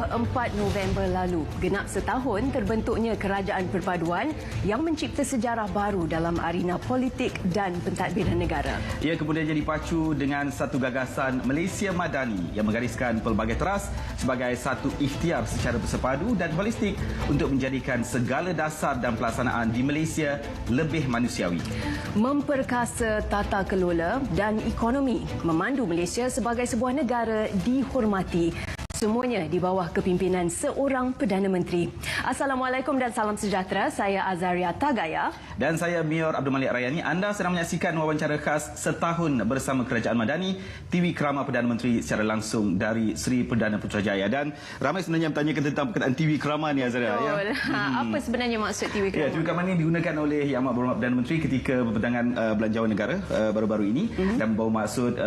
24 November lalu, genap setahun terbentuknya Kerajaan Perpaduan yang mencipta sejarah baru dalam arena politik dan pentadbiran negara. Ia kemudian jadi pacu dengan satu gagasan Malaysia Madani yang menggariskan pelbagai teras sebagai satu ikhtiar secara bersepadu dan holistik untuk menjadikan segala dasar dan pelaksanaan di Malaysia lebih manusiawi. Memperkasa tata kelola dan ekonomi, memandu Malaysia sebagai sebuah negara dihormati. Semuanya di bawah kepimpinan seorang Perdana Menteri. Assalamualaikum dan salam sejahtera. Saya Azaria Tagaya. Dan saya Mior Abdul Malik Rayani. Anda sedang menyaksikan wawancara khas setahun bersama Kerajaan Madani, TV Kerama Perdana Menteri secara langsung dari Seri Perdana Putrajaya. Dan ramai sebenarnya bertanyakan tentang perkataan TV Kerama ni, Azaria. Betul. Ya? Apa sebenarnya maksud TV Kerama? Ya, TV Kerama ini digunakan oleh Yang Amat Berhormat Perdana Menteri ketika berpedangan Belanjawan Negara baru-baru ini dan membawa maksud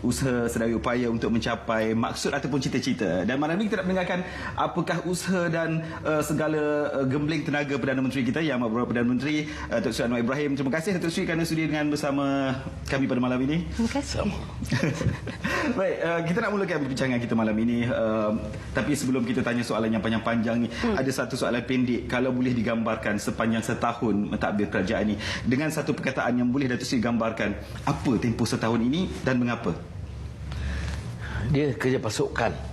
usaha sedaya upaya untuk mencapai maksud ataupun cita-cita. Dan malam ini kita nak mendengarkan apakah usaha dan segala gembling tenaga Perdana Menteri kita, Yang Amat Berhormat Perdana Menteri Datuk Seri Anwar Ibrahim. Terima kasih Datuk Seri kerana sudi dengan bersama kami pada malam ini. Terima kasih. Baik, kita nak mulakan perbincangan kita malam ini. Tapi sebelum kita tanya soalan yang panjang-panjang ni, ada satu soalan pendek. Kalau boleh digambarkan sepanjang setahun mentadbir kerajaan ini dengan satu perkataan yang boleh Datuk Seri gambarkan, apa tempoh setahun ini dan mengapa? Dia kerja pasukan.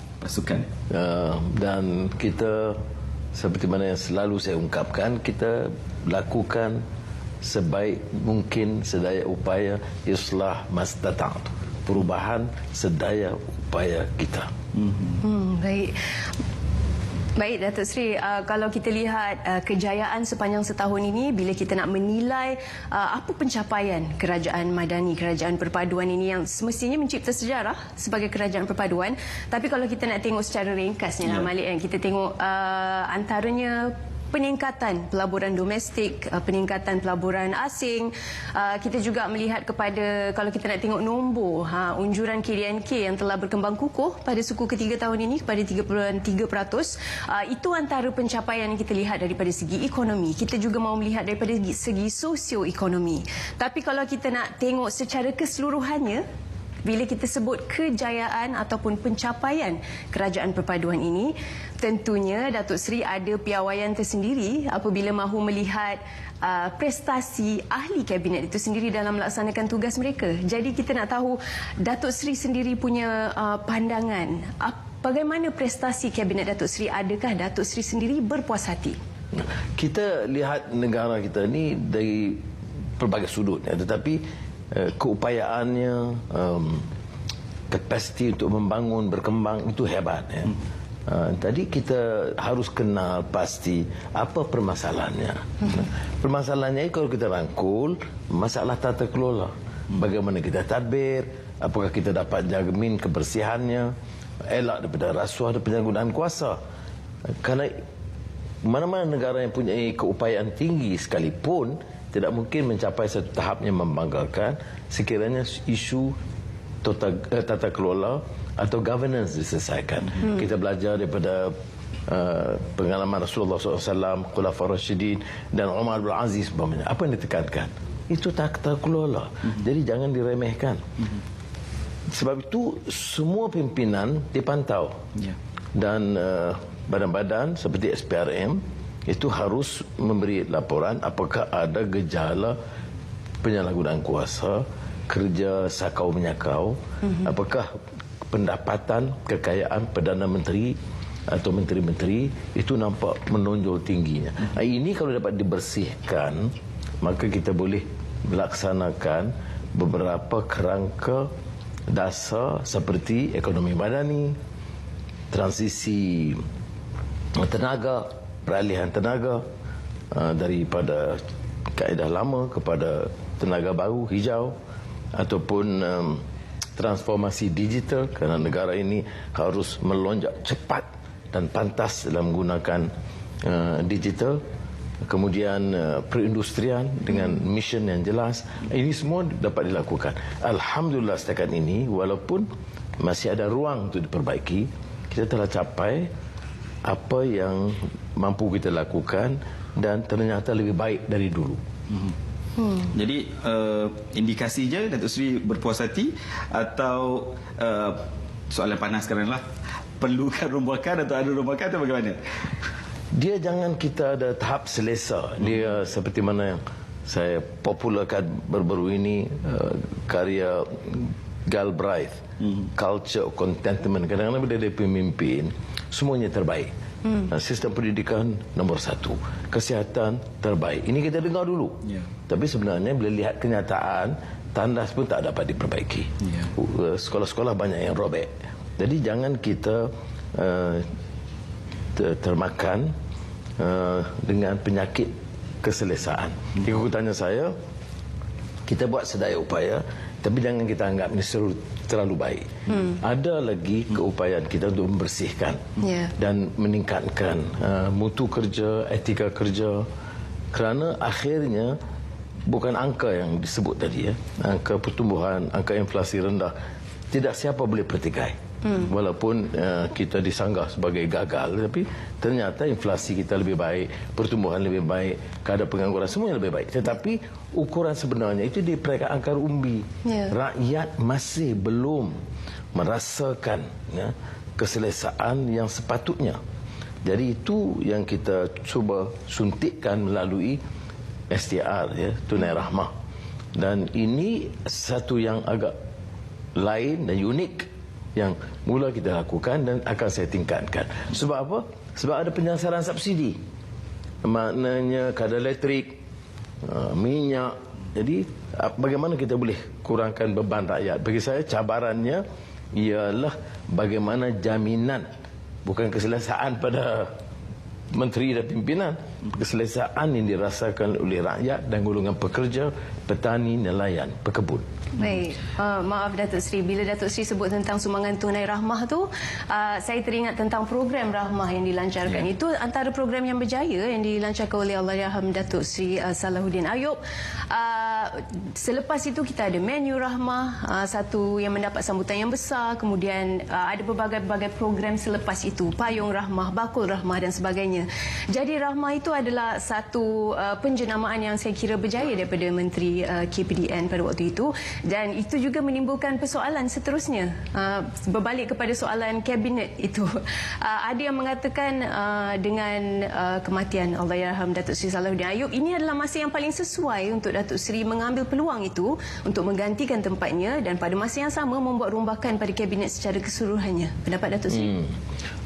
Dan kita, seperti mana yang selalu saya ungkapkan, kita lakukan sebaik mungkin sedaya upaya islah mastata'tu, perubahan sedaya upaya kita. Baik. Baik, Datuk Seri, kalau kita lihat kejayaan sepanjang setahun ini, bila kita nak menilai apa pencapaian Kerajaan Madani, Kerajaan Perpaduan ini yang semestinya mencipta sejarah sebagai Kerajaan Perpaduan, tapi kalau kita nak tengok secara ringkasnya, Malik, kita tengok antaranya peningkatan pelaburan domestik, peningkatan pelaburan asing. Kita juga melihat kepada, kalau kita nak tengok nombor unjuran KDNK yang telah berkembang kukuh pada suku ketiga tahun ini kepada 3.3%. Itu antara pencapaian yang kita lihat daripada segi ekonomi. Kita juga mahu melihat daripada segi sosioekonomi. Tapi kalau kita nak tengok secara keseluruhannya, bila kita sebut kejayaan ataupun pencapaian Kerajaan Perpaduan ini, tentunya Datuk Seri ada piawaian tersendiri apabila mahu melihat prestasi ahli kabinet itu sendiri dalam melaksanakan tugas mereka. Jadi kita nak tahu Datuk Seri sendiri punya pandangan. Bagaimana prestasi kabinet Datuk Seri? Adakah Datuk Seri sendiri berpuas hati? Kita lihat negara kita ni dari pelbagai sudut, tetapi keupayaannya, kapasiti untuk membangun, berkembang itu hebat. Tadi kita harus kenal pasti apa permasalahannya. Permasalahannya kalau kita rangkul, masalah tata kelola. Bagaimana kita tadbir, apakah kita dapat jamin kebersihannya, elak daripada rasuah dan penyalahgunaan kuasa. Kerana mana-mana negara yang punya keupayaan tinggi sekalipun tidak mungkin mencapai satu tahap yang membanggakan sekiranya isu tata kelola atau governance diselesaikan. Kita belajar daripada pengalaman Rasulullah SAW, Khulafaur Rasyidin dan Umar bin Aziz. Apa yang ditekankan? Itu tata kelola. Jadi jangan diremehkan. Sebab itu semua pimpinan dipantau. Dan badan-badan seperti SPRM itu harus memberi laporan apakah ada gejala penyalahgunaan kuasa, kerja sakau menyakau, apakah pendapatan kekayaan Perdana Menteri atau menteri-menteri itu nampak menonjol tingginya. Ini kalau dapat dibersihkan, maka kita boleh melaksanakan beberapa kerangka dasar seperti ekonomi madani, transisi tenaga, peralihan tenaga daripada kaedah lama kepada tenaga baru, hijau, ataupun transformasi digital, kerana negara ini harus melonjak cepat dan pantas dalam menggunakan digital. Kemudian perindustrian dengan mission yang jelas. Ini semua dapat dilakukan. Alhamdulillah setakat ini, walaupun masih ada ruang untuk diperbaiki, kita telah capai apa yang mampu kita lakukan dan ternyata lebih baik dari dulu. Jadi indikasi je Datuk Seri berpuas hati atau soalan panas sekarang lah, perlukan rombakan atau ada rombakan atau bagaimana? Dia jangan kita ada tahap selesa. Dia seperti mana yang saya popularkan baru-baru ini, karya Galbraith, Culture of Contentment. Kadang-kadang bila dia pemimpin, semuanya terbaik. Sistem pendidikan nombor 1, kesihatan terbaik. Ini kita dengar dulu. Tapi sebenarnya bila lihat kenyataan, tandas pun tak dapat diperbaiki. Sekolah-sekolah banyak yang robek. Jadi jangan kita termakan dengan penyakit keselesaan. Ikutannya saya, kita buat sedaya upaya, tapi jangan kita anggap ini terlalu baik. Ada lagi keupayaan kita untuk membersihkan dan meningkatkan mutu kerja, etika kerja, kerana akhirnya bukan angka yang disebut tadi, angka pertumbuhan, angka inflasi rendah, tidak siapa boleh pertikai. Walaupun kita disanggah sebagai gagal, tapi ternyata inflasi kita lebih baik, pertumbuhan lebih baik, kadar pengangguran semuanya lebih baik. Tetapi ukuran sebenarnya itu di peringkat angka umbi. Rakyat masih belum merasakan keselesaan yang sepatutnya. Jadi itu yang kita cuba suntikkan melalui STR, tunai rahmah. Dan ini satu yang agak lain dan unik yang mula kita lakukan dan akan saya tingkatkan. Sebab apa? Sebab ada penyasaran subsidi. Maknanya kadar elektrik, minyak. Jadi bagaimana kita boleh kurangkan beban rakyat? Bagi saya cabarannya ialah bagaimana jaminan, bukan keselesaan pada menteri dan pimpinan, keselesaan yang dirasakan oleh rakyat dan golongan pekerja, petani, nelayan, pekebun. Baik, maaf Datuk Seri, bila Datuk Seri sebut tentang sumbangan tunai rahmah tu, saya teringat tentang program rahmah yang dilancarkan. Itu antara program yang berjaya yang dilancarkan oleh Allahyarham Datuk Seri Salahuddin Ayub. Selepas itu kita ada menu rahmah, satu yang mendapat sambutan yang besar. Kemudian ada berbagai-bagai program selepas itu, payung rahmah, bakul rahmah dan sebagainya. Jadi rahmah itu adalah satu penjenamaan yang saya kira berjaya daripada Menteri KPDN pada waktu itu. Dan itu juga menimbulkan persoalan seterusnya, berbalik kepada soalan kabinet itu. Ada yang mengatakan dengan kematian Allahyarham Datuk Seri Salahuddin Ayub, ini adalah masa yang paling sesuai untuk Datuk Seri mengambil peluang itu untuk menggantikan tempatnya dan pada masa yang sama membuat rombakan pada kabinet secara keseluruhannya. Pendapat Datuk Seri?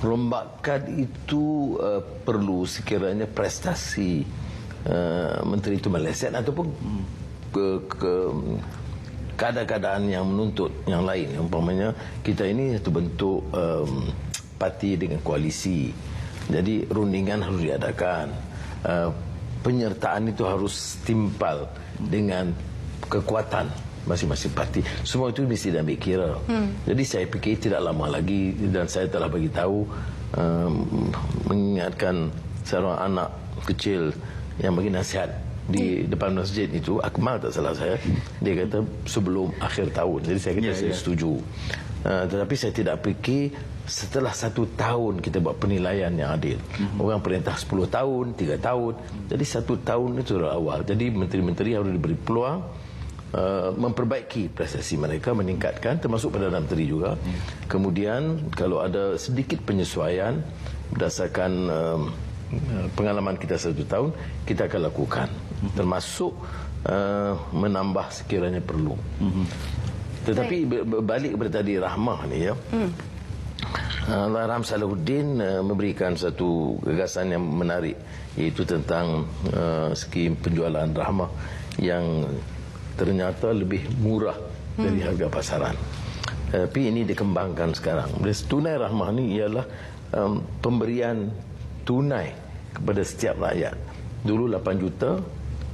Rombakan itu perlu sekiranya prestasi menteri itu meleset ataupun keadaan-keadaan yang menuntut yang lain. Umpamanya kita ini satu bentuk parti dengan koalisi, jadi rundingan harus diadakan, penyertaan itu harus timpal dengan kekuatan masing-masing parti. Semua itu mesti diambil kira. Jadi saya fikir tidak lama lagi, dan saya telah bagi tahu, mengingatkan seorang anak kecil yang bagi nasihat di depan masjid itu, Akmal tak salah saya, dia kata sebelum akhir tahun. Jadi saya kata saya setuju. Tetapi saya tidak fikir setelah 1 tahun kita buat penilaian yang adil. Orang perintah 10 tahun, 3 tahun. Jadi 1 tahun itu adalah awal. Jadi menteri-menteri harus diberi peluang memperbaiki prestasi mereka, meningkatkan, termasuk Perdana Menteri juga. Kemudian kalau ada sedikit penyesuaian berdasarkan pengalaman kita 1 tahun, kita akan lakukan, termasuk menambah sekiranya perlu. Tetapi balik kepada tadi rahmah ni, Allahyarham Salahuddin memberikan satu gagasan yang menarik, iaitu tentang skim penjualan rahmah yang ternyata lebih murah dari harga pasaran. Tapi ini dikembangkan sekarang. Tunai rahmah ni ialah pemberian tunai kepada setiap rakyat. Dulu 8 juta,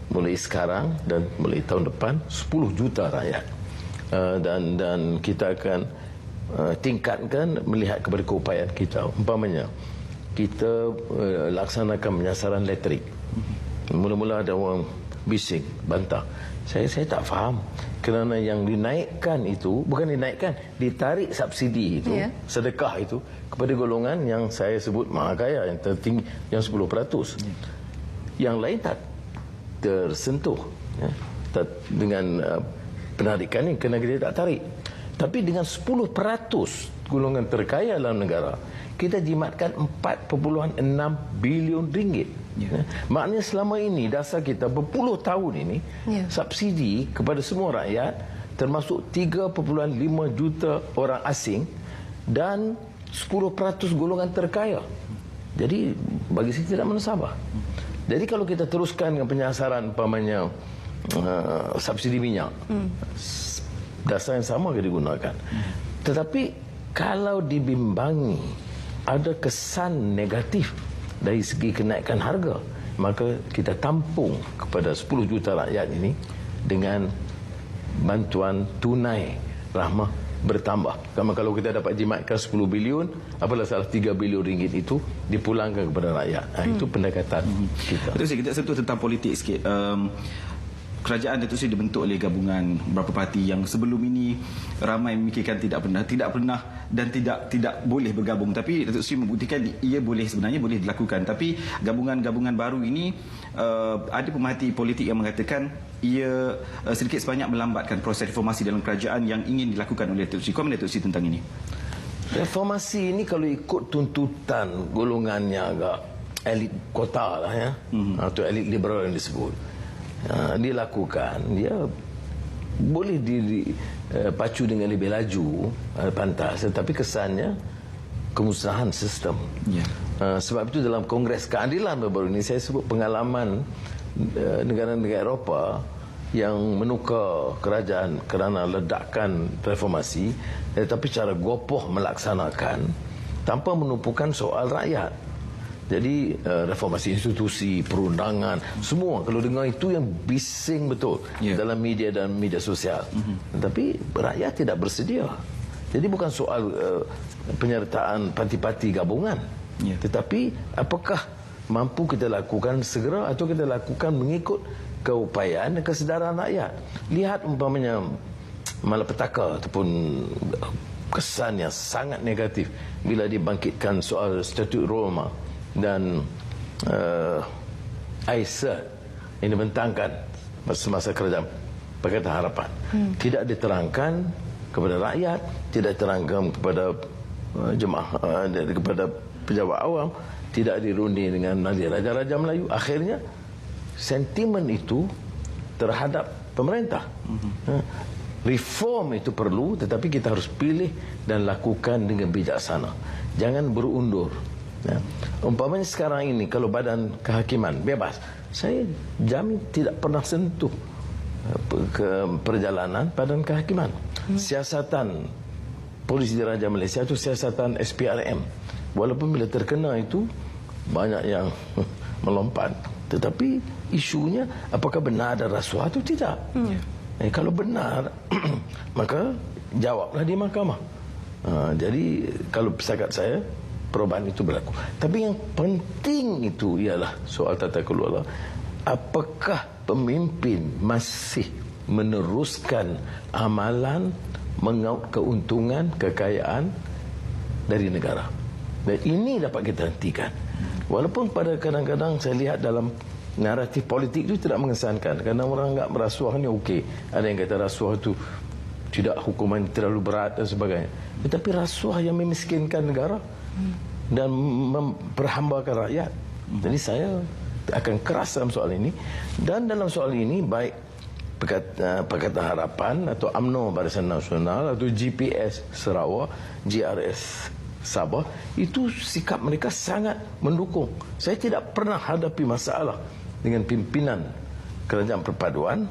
mulai sekarang dan mulai tahun depan 10 juta rakyat. Dan kita akan tingkatkan melihat kepada keupayaan kita. Umpamanya kita laksanakan penyasaran elektrik. Mula-mula ada orang bising, bantah. Saya tak faham kerana yang dinaikkan itu, bukan dinaikkan, ditarik subsidi itu, sedekah itu kepada golongan yang saya sebut maha kaya, yang tertinggi, yang 10%. Yang lain tak tersentuh dengan penarikan ini kerana kita tak tarik. Tapi dengan 10% golongan terkaya dalam negara, kita jimatkan 4.6 bilion ringgit. Maknanya selama ini dasar kita berpuluh tahun ini subsidi kepada semua rakyat, termasuk 3.5 juta orang asing dan 10% golongan terkaya. Jadi bagi saya tidak menasabah. Jadi kalau kita teruskan dengan penyasaran umpamanya subsidi minyak, dasar yang sama yang digunakan. Tetapi kalau dibimbangi ada kesan negatif dari segi kenaikan harga, maka kita tampung kepada 10 juta rakyat ini dengan bantuan tunai rahmah bertambah. Kalau kita dapat jimatkan 10 bilion, apalah salah 3 bilion ringgit itu dipulangkan kepada rakyat. Itu pendekatan kita. Betul, kita sentuh tentang politik sikit. Kerajaan Datuk Seri dibentuk oleh gabungan beberapa parti yang sebelum ini ramai memikirkan tidak pernah dan tidak boleh bergabung, tapi Datuk Seri membuktikan ia sebenarnya boleh dilakukan. Tapi gabungan-gabungan baru ini ada pemerhati politik yang mengatakan ia sedikit sebanyak melambatkan proses reformasi dalam kerajaan yang ingin dilakukan oleh Datuk Seri. Komen Datuk Seri tentang ini? Reformasi ini kalau ikut tuntutan golongannya agak elit kota lah ya, atau elit liberal yang disebut, dilakukan, dia boleh dipacu dengan lebih laju, pantas, tetapi kesannya kemusnahan sistem. Sebab itu dalam Kongres Keadilan baru ini saya sebut pengalaman negara-negara Eropah yang menukar kerajaan kerana ledakan reformasi, tetapi secara gopoh melaksanakan tanpa menumpukan soal rakyat. Jadi reformasi institusi, perundangan, semua kalau dengar itu yang bising betul dalam media dan media sosial. Tetapi rakyat tidak bersedia. Jadi bukan soal penyertaan parti-parti gabungan, tetapi apakah mampu kita lakukan segera atau kita lakukan mengikut keupayaan dan kesedaran rakyat. Lihat umpamanya malapetaka ataupun kesan yang sangat negatif bila dibangkitkan soal Statut Roma dan AISA yang dibentangkan semasa kerajaan Pakatan Harapan. Tidak diterangkan kepada rakyat, tidak diterangkan kepada jemaah, kepada pejabat awam, tidak dirunding dengan raja-raja Melayu. Akhirnya sentimen itu terhadap pemerintah. Reform itu perlu, tetapi kita harus pilih dan lakukan dengan bijaksana. Jangan berundur. Umpamanya sekarang ini kalau badan kehakiman bebas, saya jamin tidak pernah sentuh ke perjalanan badan kehakiman. Siasatan polisi diraja Malaysia itu siasatan SPRM. Walaupun bila terkena itu banyak yang melompat, tetapi isunya apakah benar ada rasuah atau tidak. Kalau benar maka jawablah di mahkamah. Jadi kalau pesakit saya, perubahan itu berlaku. Tapi yang penting itu ialah soal tata kelola. Apakah pemimpin masih meneruskan amalan mengaut keuntungan, kekayaan dari negara? Dan ini dapat kita hentikan. Walaupun pada kadang-kadang saya lihat dalam naratif politik itu tidak mengesankan. Kerana orang anggap rasuah ni okey. Ada yang kata rasuah itu tidak, hukuman terlalu berat dan sebagainya. Tetapi rasuah yang memiskinkan negara dan memperhambakan rakyat. Jadi saya akan keras dalam soal ini. Dan dalam soal ini baik Pakatan Harapan atau UMNO Barisan Nasional atau GPS Sarawak, GRS Sabah, itu sikap mereka sangat mendukung. Saya tidak pernah hadapi masalah dengan pimpinan Kerajaan Perpaduan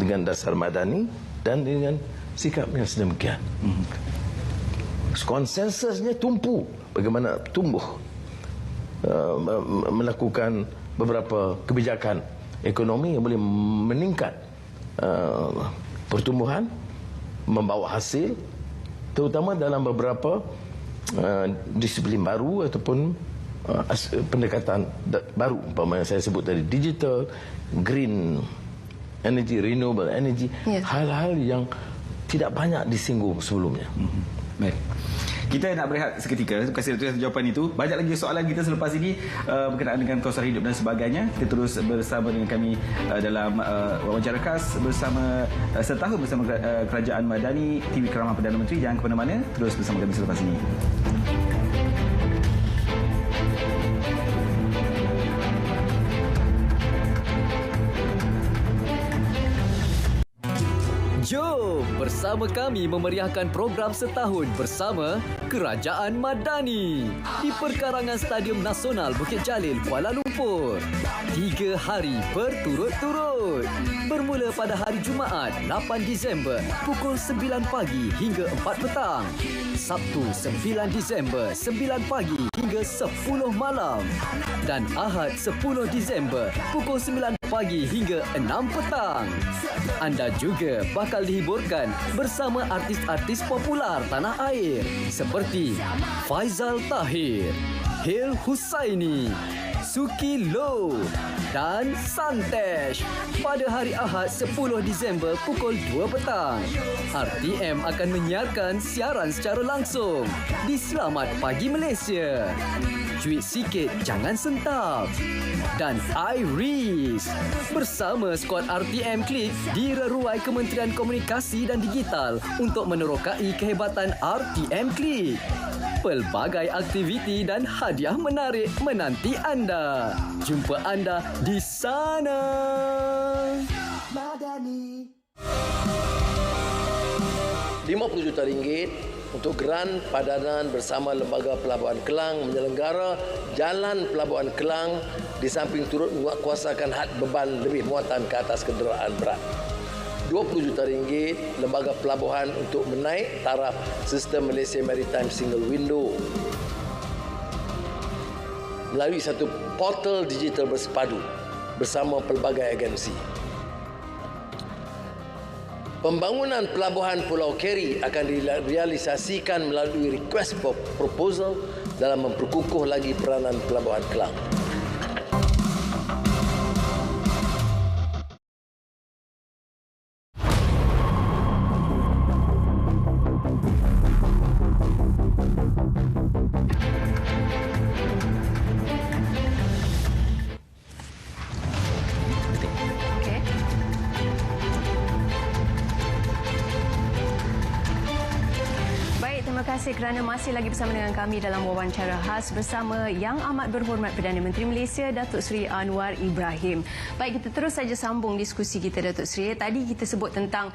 dengan dasar madani dan dengan sikapnya sedemikian. Konsensusnya tumpu bagaimana tumbuh melakukan beberapa kebijakan ekonomi yang boleh meningkat pertumbuhan, membawa hasil, terutama dalam beberapa disiplin baru ataupun pendekatan baru. Umpamanya saya sebut tadi digital, green energy, renewable energy, hal-hal yang tidak banyak disinggung sebelumnya. Baik. Kita nak berehat seketika. Terima kasih atas jawapan itu. Banyak lagi soalan kita selepas ini berkenaan dengan kawasan hidup dan sebagainya. Kita terus bersama dengan kami dalam wawancara khas bersama setahun bersama Kerajaan Madani TV Keramat Perdana Menteri. Jangan ke mana-mana, terus bersama kami selepas ini. Jom bersama kami memeriahkan program setahun bersama Kerajaan Madani di perkarangan Stadium Nasional Bukit Jalil, Kuala Lumpur. 3 hari berturut-turut. Bermula pada hari Jumaat 8 Disember pukul 9 pagi hingga 4 petang. Sabtu 9 Disember 9 pagi hingga 10 malam. Dan Ahad 10 Disember pukul 9 pagi hingga 6 petang. Anda juga bakal dihiburkan bersama artis-artis popular tanah air seperti Faizal Tahir, Hil Husaini, Suki Low dan Santesh pada hari Ahad 10 Disember pukul 2 petang. RTM akan menyiarkan siaran secara langsung di Selamat Pagi Malaysia. Cuit sikit, jangan sentap. Dan Iris bersama skuad RTM Klik di Reruai Kementerian Komunikasi dan Digital untuk menerokai kehebatan RTM Klik. Pelbagai aktiviti dan hadiah menarik menanti anda. Jumpa anda di sana. Madani. RM50 juta untuk geran padanan bersama Lembaga Pelabuhan Kelang menyelenggara Jalan Pelabuhan Kelang di samping turut menguatkuasakan had beban lebih muatan ke atas kenderaan berat. RM20 juta Lembaga Pelabuhan untuk menaik taraf sistem Malaysia Maritime Single Window melalui satu portal digital bersepadu bersama pelbagai agensi. Pembangunan pelabuhan Pulau Keri akan direalisasikan melalui request for proposal dalam memperkukuh lagi peranan Pelabuhan Kelang. Terima kasih kerana masih lagi bersama dengan kami dalam wawancara khas bersama Yang Amat Berhormat Perdana Menteri Malaysia, Datuk Seri Anwar Ibrahim. Baik, kita terus saja sambung diskusi kita, Datuk Seri. Tadi kita sebut tentang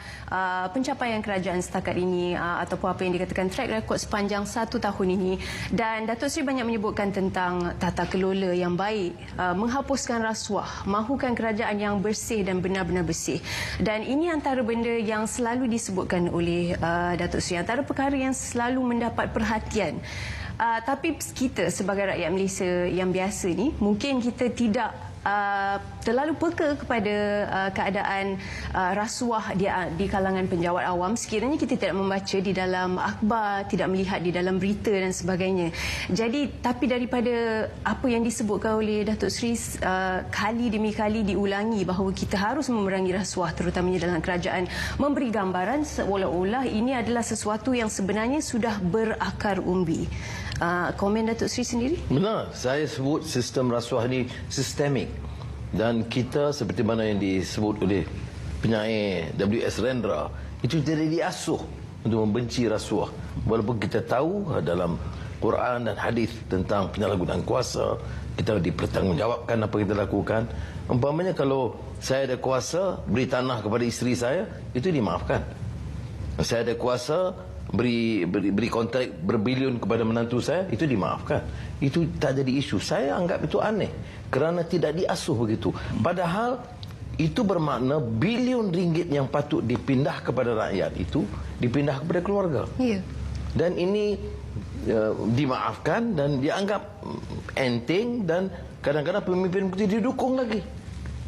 pencapaian kerajaan setakat ini ataupun apa yang dikatakan track record sepanjang 1 tahun ini. Dan Datuk Seri banyak menyebutkan tentang tata kelola yang baik, menghapuskan rasuah, mahukan kerajaan yang bersih dan benar-benar bersih. Dan ini antara benda yang selalu disebutkan oleh Datuk Seri, antara perkara yang selalu mendapat perhatian. Tapi kita sebagai rakyat Malaysia yang biasa ni, mungkin kita tidak terlalu peka kepada keadaan rasuah di kalangan penjawat awam sekiranya kita tidak membaca di dalam akhbar, tidak melihat di dalam berita dan sebagainya. Jadi, tapi daripada apa yang disebutkan oleh Datuk Seri kali demi kali diulangi bahawa kita harus memerangi rasuah terutamanya dalam kerajaan, memberi gambaran seolah-olah ini adalah sesuatu yang sebenarnya sudah berakar umbi. Komen Datuk Seri sendiri? Benar, saya sebut sistem rasuah ini sistemik. Dan kita seperti mana yang disebut oleh penyair W.S. Rendra, itu tidak diasuh untuk membenci rasuah. Walaupun kita tahu dalam Quran dan hadis tentang penyalahgunaan kuasa, kita dipertanggungjawabkan apa yang kita lakukan. Umpamanya kalau saya ada kuasa beri tanah kepada isteri saya, itu dimaafkan. Saya ada kuasa beri kontrak berbilion kepada menantu saya, itu dimaafkan. Itu tak jadi isu. Saya anggap itu aneh kerana tidak diasuh begitu. Padahal itu bermakna bilion ringgit yang patut dipindah kepada rakyat itu dipindah kepada keluarga. Ya. Dan ini dimaafkan dan dianggap enteng, dan kadang-kadang pemimpin itu didukung lagi.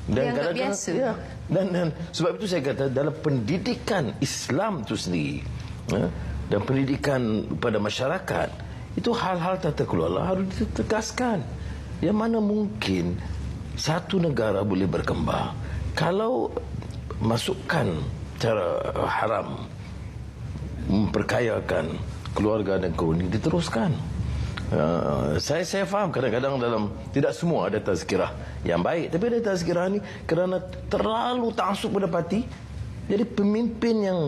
Dan kadang-kadang biasa. Ya, dan sebab itu saya kata dalam pendidikan Islam itu sendiri, dan pendidikan pada masyarakat, itu hal-hal tata kelola harus ditegaskan. Yang mana mungkin satu negara boleh berkembang kalau masukkan cara haram memperkayakan keluarga dan kroni diteruskan. Saya faham kadang-kadang dalam tidak semua ada tazkirah yang baik, tapi ada tazkirah ni kerana terlalu taksub pada parti, jadi pemimpin yang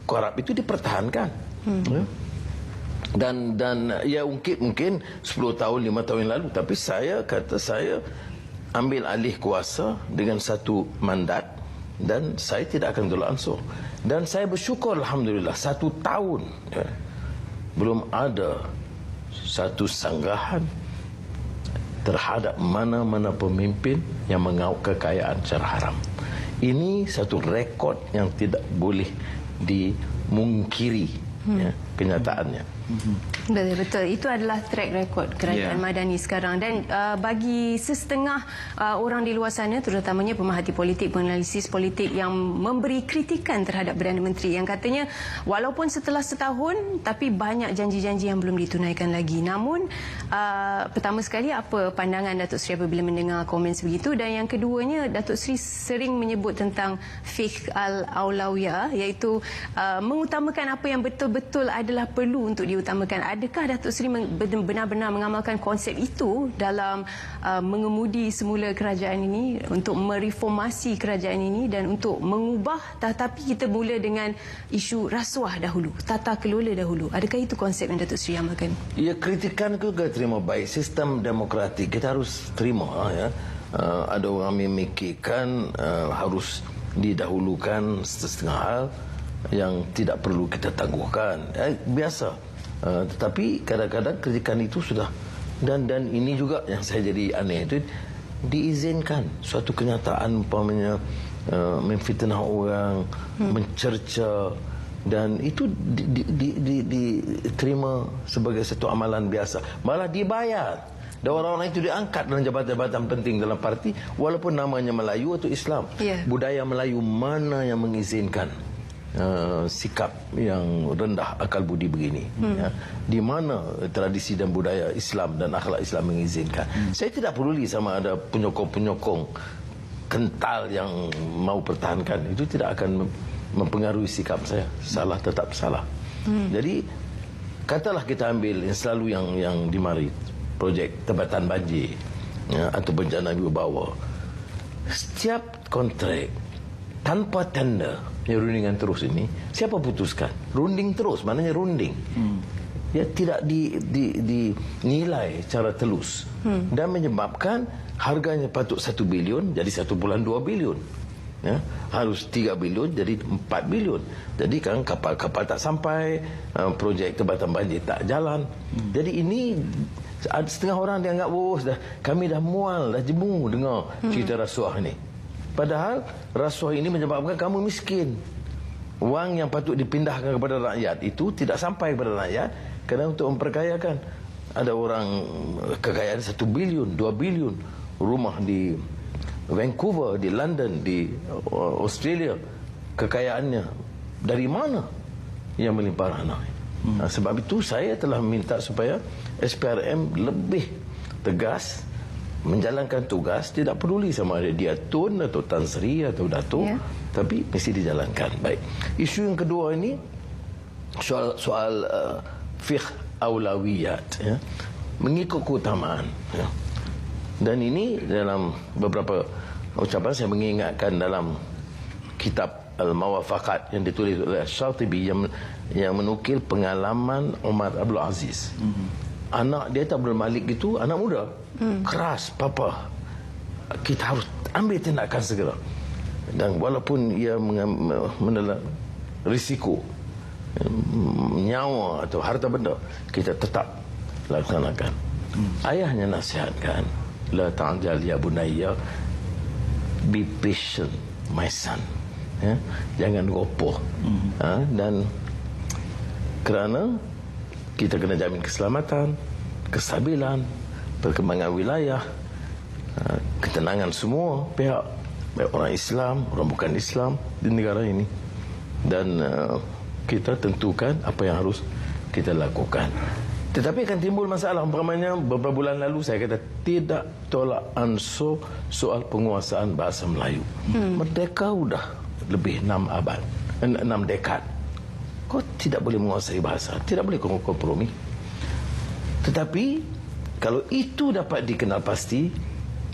korup itu dipertahankan. Dan ya mungkin 10 tahun 5 tahun yang lalu, tapi saya ambil alih kuasa dengan satu mandat dan saya tidak akan tolak ansur. Dan saya bersyukur alhamdulillah 1 tahun belum ada satu sanggahan terhadap mana-mana pemimpin yang mengauk kekayaan secara haram. Ini satu rekod yang tidak boleh dimungkiri, kenyataannya. Betul, itu adalah track record kerajaan Madani sekarang. Dan bagi setengah orang di luar sana, terutamanya pemerhati politik, penganalisis politik yang memberi kritikan terhadap Perdana Menteri yang katanya walaupun setelah setahun tapi banyak janji-janji yang belum ditunaikan lagi. Namun pertama sekali, apa pandangan Datuk Seri apabila mendengar komen sebegitu? Dan yang keduanya, Datuk Seri sering menyebut tentang fiqh al-aulawiyah, iaitu mengutamakan apa yang betul-betul adalah perlu untuk diutamakan. Adakah Datuk Seri benar-benar mengamalkan konsep itu dalam mengemudi semula kerajaan ini, untuk mereformasi kerajaan ini dan untuk mengubah, tetapi kita mula dengan isu rasuah dahulu, tata kelola dahulu? Adakah itu konsep yang Datuk Seri amalkan? Ya, kritikan itu kita terima baik. Sistem demokratik kita harus terima. Ada orang memikirkan harus didahulukan setengah hal yang tidak perlu kita tangguhkan. Biasa. Tetapi kadang-kadang kritikan itu sudah, dan ini juga yang saya jadi aneh itu, diizinkan suatu kenyataan umpamanya memfitnah orang, mencerca, dan itu diterima sebagai satu amalan biasa, malah dibayar. Dan orang-orang itu diangkat dalam jabatan-jabatan penting dalam parti walaupun namanya Melayu atau Islam. Budaya Melayu mana yang mengizinkan sikap yang rendah akal budi begini? Di mana tradisi dan budaya Islam dan akhlak Islam mengizinkan? Saya tidak peduli sama ada penyokong-penyokong kental yang mau pertahankan, itu tidak akan mempengaruhi sikap saya. Salah tetap salah. Jadi katalah kita ambil yang selalu yang dimari, projek tempatan banjir atau bencana wibawa. Setiap kontrak tanpa tender, rundingan terus ini, siapa putuskan? Runding terus, maknanya runding. Ya, tidak dinilai secara telus. Dan menyebabkan harganya patut 1 bilion jadi 1.2 bilion. Ya, harus 3 bilion jadi 4 bilion. Jadi kan kapal-kapal tak sampai, projek tempatan banjir tak jalan. Jadi ini setengah orang dianggap, kami dah mual, dah jemu dengar cerita rasuah ni. Padahal rasuah ini menyebabkan kamu miskin. Wang yang patut dipindahkan kepada rakyat itu tidak sampai kepada rakyat, kerana untuk memperkayakan. Ada orang kekayaan 1 bilion, 2 bilion, rumah di Vancouver, di London, di Australia, kekayaannya dari mana yang melimpah ranah? Sebab itu saya telah minta supaya SPRM lebih tegas menjalankan tugas, tidak peduli sama ada dia Tun atau Tan Sri atau Datuk, tapi mesti dijalankan. Baik. Isu yang kedua ini soal fiqh aulawiyat, mengikut keutamaan. Dan ini dalam beberapa ucapan saya mengingatkan dalam kitab Al-Mawafaqat yang ditulis oleh Syatibi yang menukil pengalaman Umar Abdul Aziz. Anak dia Abdul Malik itu anak muda, keras, papa, kita harus ambil tindakan segera. Dan walaupun ia menelan risiko nyawa atau harta benda, kita tetap laksanakan. Ayahnya nasihatkan, la ta'jal ya bunayya, be patient my son. Jangan gopoh. Dan kerana kita kena jamin keselamatan, kestabilan, perkembangan wilayah, ketenangan semua pihak, baik orang Islam, orang bukan Islam di negara ini. Dan kita tentukan apa yang harus kita lakukan. Tetapi akan timbul masalah. Umpamanya beberapa bulan lalu saya kata tidak tolak ansur soal penguasaan bahasa Melayu. Merdeka sudah lebih 6 dekad. kau tidak boleh menguasai bahasa, tidak boleh kau kompromi. Tetapi kalau itu dapat dikenal pasti,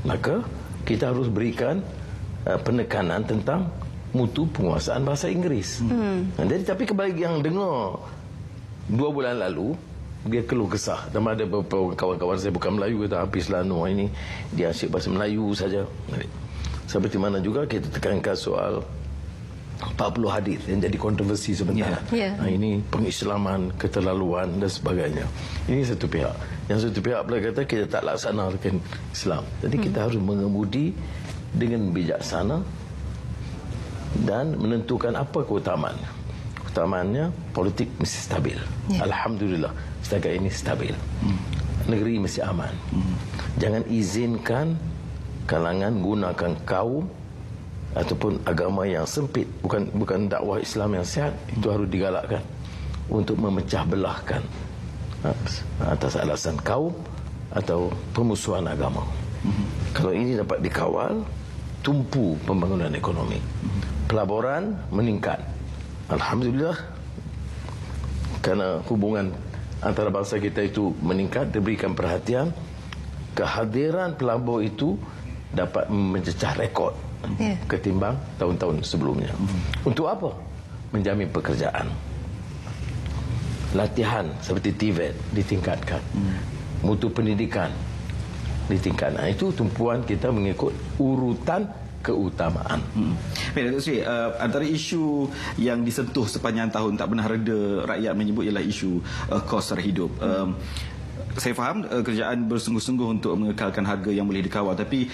maka kita harus berikan penekanan tentang mutu penguasaan bahasa Inggeris. Jadi tapi kembali yang dengar 2 bulan lalu, dia keluh kesah. Dan ada beberapa kawan-kawan saya bukan Melayu, kata Hafiz Lano ini dia asyik bahasa Melayu saja. Seperti mana juga kita tekankan soal 40 hadis yang jadi kontroversi sebentar. Ini pengislaman, keterlaluan dan sebagainya. Ini satu pihak. Yang satu pihak pula kata kita tak laksanakan Islam. Jadi kita harus mengemudi dengan bijaksana dan menentukan apa keutamaannya. Keutamaannya politik mesti stabil. Alhamdulillah setakat ini stabil. Negeri mesti aman. Jangan izinkan kalangan gunakan kaum ataupun agama yang sempit, bukan dakwah Islam yang sihat, itu harus digalakkan untuk memecah belahkan atas alasan kaum atau pemusuhan agama. Kalau ini dapat dikawal, tumpu pembangunan ekonomi. Pelaburan meningkat. Alhamdulillah, kerana hubungan antara bangsa kita itu meningkat, diberikan perhatian, kehadiran pelabur itu dapat mencecah rekod ketimbang tahun-tahun sebelumnya. Untuk apa? Menjamin pekerjaan. Latihan seperti TVET ditingkatkan. Mutu pendidikan ditingkatkan. Itu tumpuan kita mengikut urutan keutamaan. Baik, Datuk Seri, antara isu yang disentuh sepanjang tahun tak pernah reda rakyat menyebut ialah isu kos sara hidup. Saya faham kerajaan bersungguh-sungguh untuk mengekalkan harga yang boleh dikawal, tapi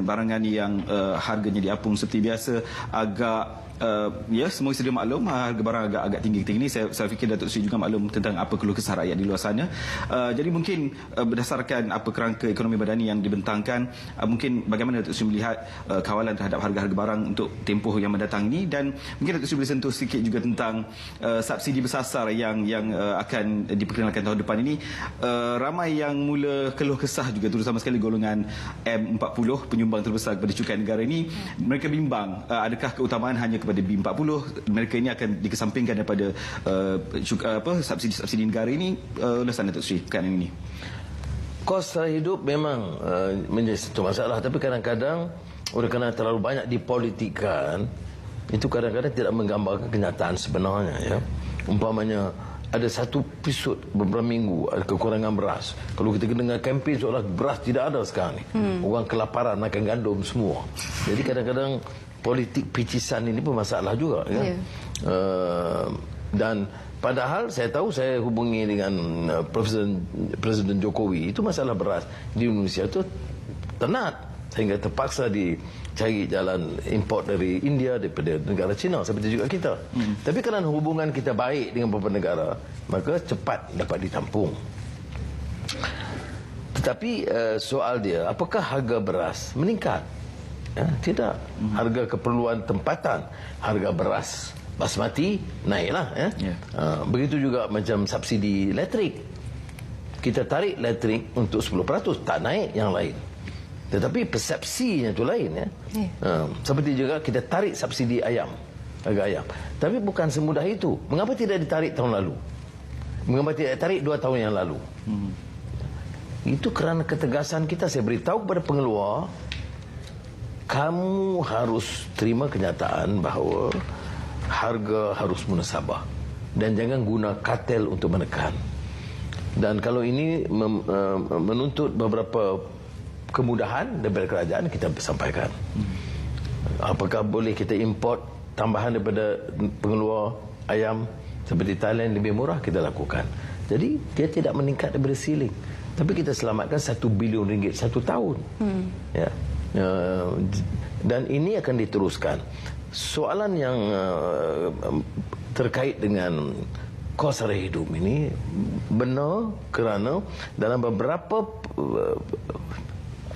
barangan yang harganya diapung seperti biasa agak semua sedia maklum harga barang agak tinggi-tinggi ni. Saya fikir Datuk Seri juga maklum tentang apa keluh kesah rakyat di luar sana. Jadi mungkin berdasarkan apa kerangka ekonomi madani yang dibentangkan, mungkin bagaimana Datuk Seri melihat kawalan terhadap harga-harga barang untuk tempoh yang mendatang ini, dan mungkin Datuk Seri boleh sentuh sedikit juga tentang subsidi bersasar yang akan diperkenalkan tahun depan ini. Ramai yang mula keluh kesah juga, terutama sekali golongan M40, penyumbang terbesar kepada cukai negara ini. Mereka bimbang adakah keutamaan hanya kepada B40, mereka ini akan dikesampingkan daripada subsidi negara ini. Ulasan Datuk Seri perkara ini. Kos sara hidup memang menjadi satu masalah, tapi kadang-kadang oleh kerana terlalu banyak dipolitikkan, itu kadang-kadang tidak menggambarkan kenyataan sebenarnya, ya. Umpamanya ada satu episod beberapa minggu ada kekurangan beras. Kalau kita dengar kempen seolah beras tidak ada sekarang ni. Orang kelaparan makan gandum semua. Jadi kadang-kadang politik picisan ini pun masalah juga, ya. Dan padahal saya tahu, saya hubungi dengan Presiden Jokowi, itu masalah beras di Indonesia itu tenat sehingga terpaksa dicari jalan import dari India, daripada negara China seperti juga kita. Tapi kerana hubungan kita baik dengan beberapa negara, maka cepat dapat ditampung. Tetapi soal dia, apakah harga beras meningkat? Ya, tidak. Harga keperluan tempatan, harga beras basmati naiklah, ya. Begitu juga macam subsidi elektrik. Kita tarik elektrik untuk 10%, tak naik yang lain. Tetapi persepsinya itu lain, ya. Seperti juga kita tarik subsidi ayam, harga ayam. Tapi bukan semudah itu. Mengapa tidak ditarik tahun lalu? Mengapa tidak ditarik 2 tahun yang lalu? Itu kerana ketegasan kita. Saya beritahu kepada pengeluar, kamu harus terima kenyataan bahawa harga harus munasabah dan jangan guna kartel untuk menekan. Dan kalau ini menuntut beberapa kemudahan daripada kerajaan, kita sampaikan. Apakah boleh kita import tambahan daripada pengeluar ayam seperti Thailand lebih murah, kita lakukan. Jadi dia tidak meningkat daripada ceiling, tapi kita selamatkan RM1 bilion satu tahun. Ya. Dan ini akan diteruskan. Soalan yang terkait dengan kos sara hidup ini benar kerana dalam beberapa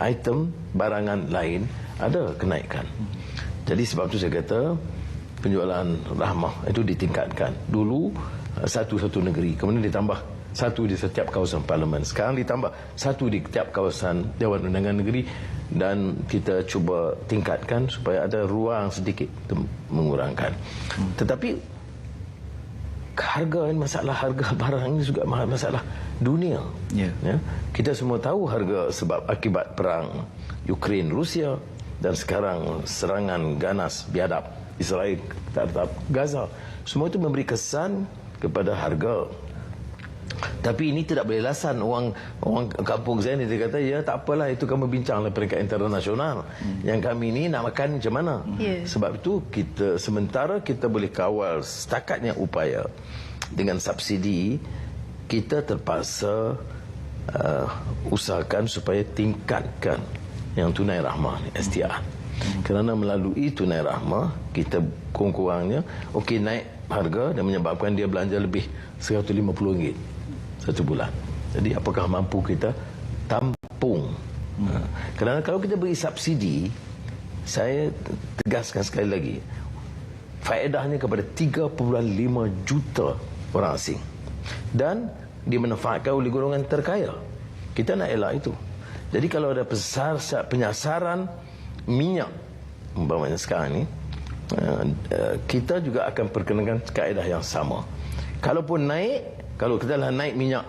item barangan lain ada kenaikan. Jadi sebab itu saya kata penjualan rahmah itu ditingkatkan. Dulu satu negeri, kemudian ditambah satu di setiap kawasan parlimen. Sekarang ditambah satu di setiap kawasan Dewan Undangan Negeri, dan kita cuba tingkatkan supaya ada ruang sedikit untuk mengurangkan. Tetapi harga ini, masalah harga barang ini juga masalah dunia. Ya. Ya. Kita semua tahu harga sebab akibat perang Ukraine Rusia dan sekarang serangan ganas biadab Israel terhadap Gaza. Semua itu memberi kesan kepada harga. Tapi ini tidak boleh alasan. Orang kampung saya ni dia kata, ya tak apalah, itu kamu bincanglah peringkat internasional. Yang kami ni nak makan macam mana? Sebab itu sementara kita boleh kawal setakatnya upaya dengan subsidi, kita terpaksa usahakan supaya tingkatkan yang tunai rahmah ni, STR. Kerana melalui tunai rahmah kita kurang-kurangnya naik harga dan menyebabkan dia belanja lebih RM150 satu bulan. Jadi apakah mampu kita tampung? Kerana kalau kita beri subsidi, saya tegaskan sekali lagi, faedahnya kepada 3.5 juta orang asing dan dimanfaatkan oleh golongan terkaya. Kita nak elak itu. Jadi kalau ada penyasaran minyak umpamanya sekarang ni, kita juga akan perkenakan kaedah yang sama. Kalaupun naik, kalau kita dah naik minyak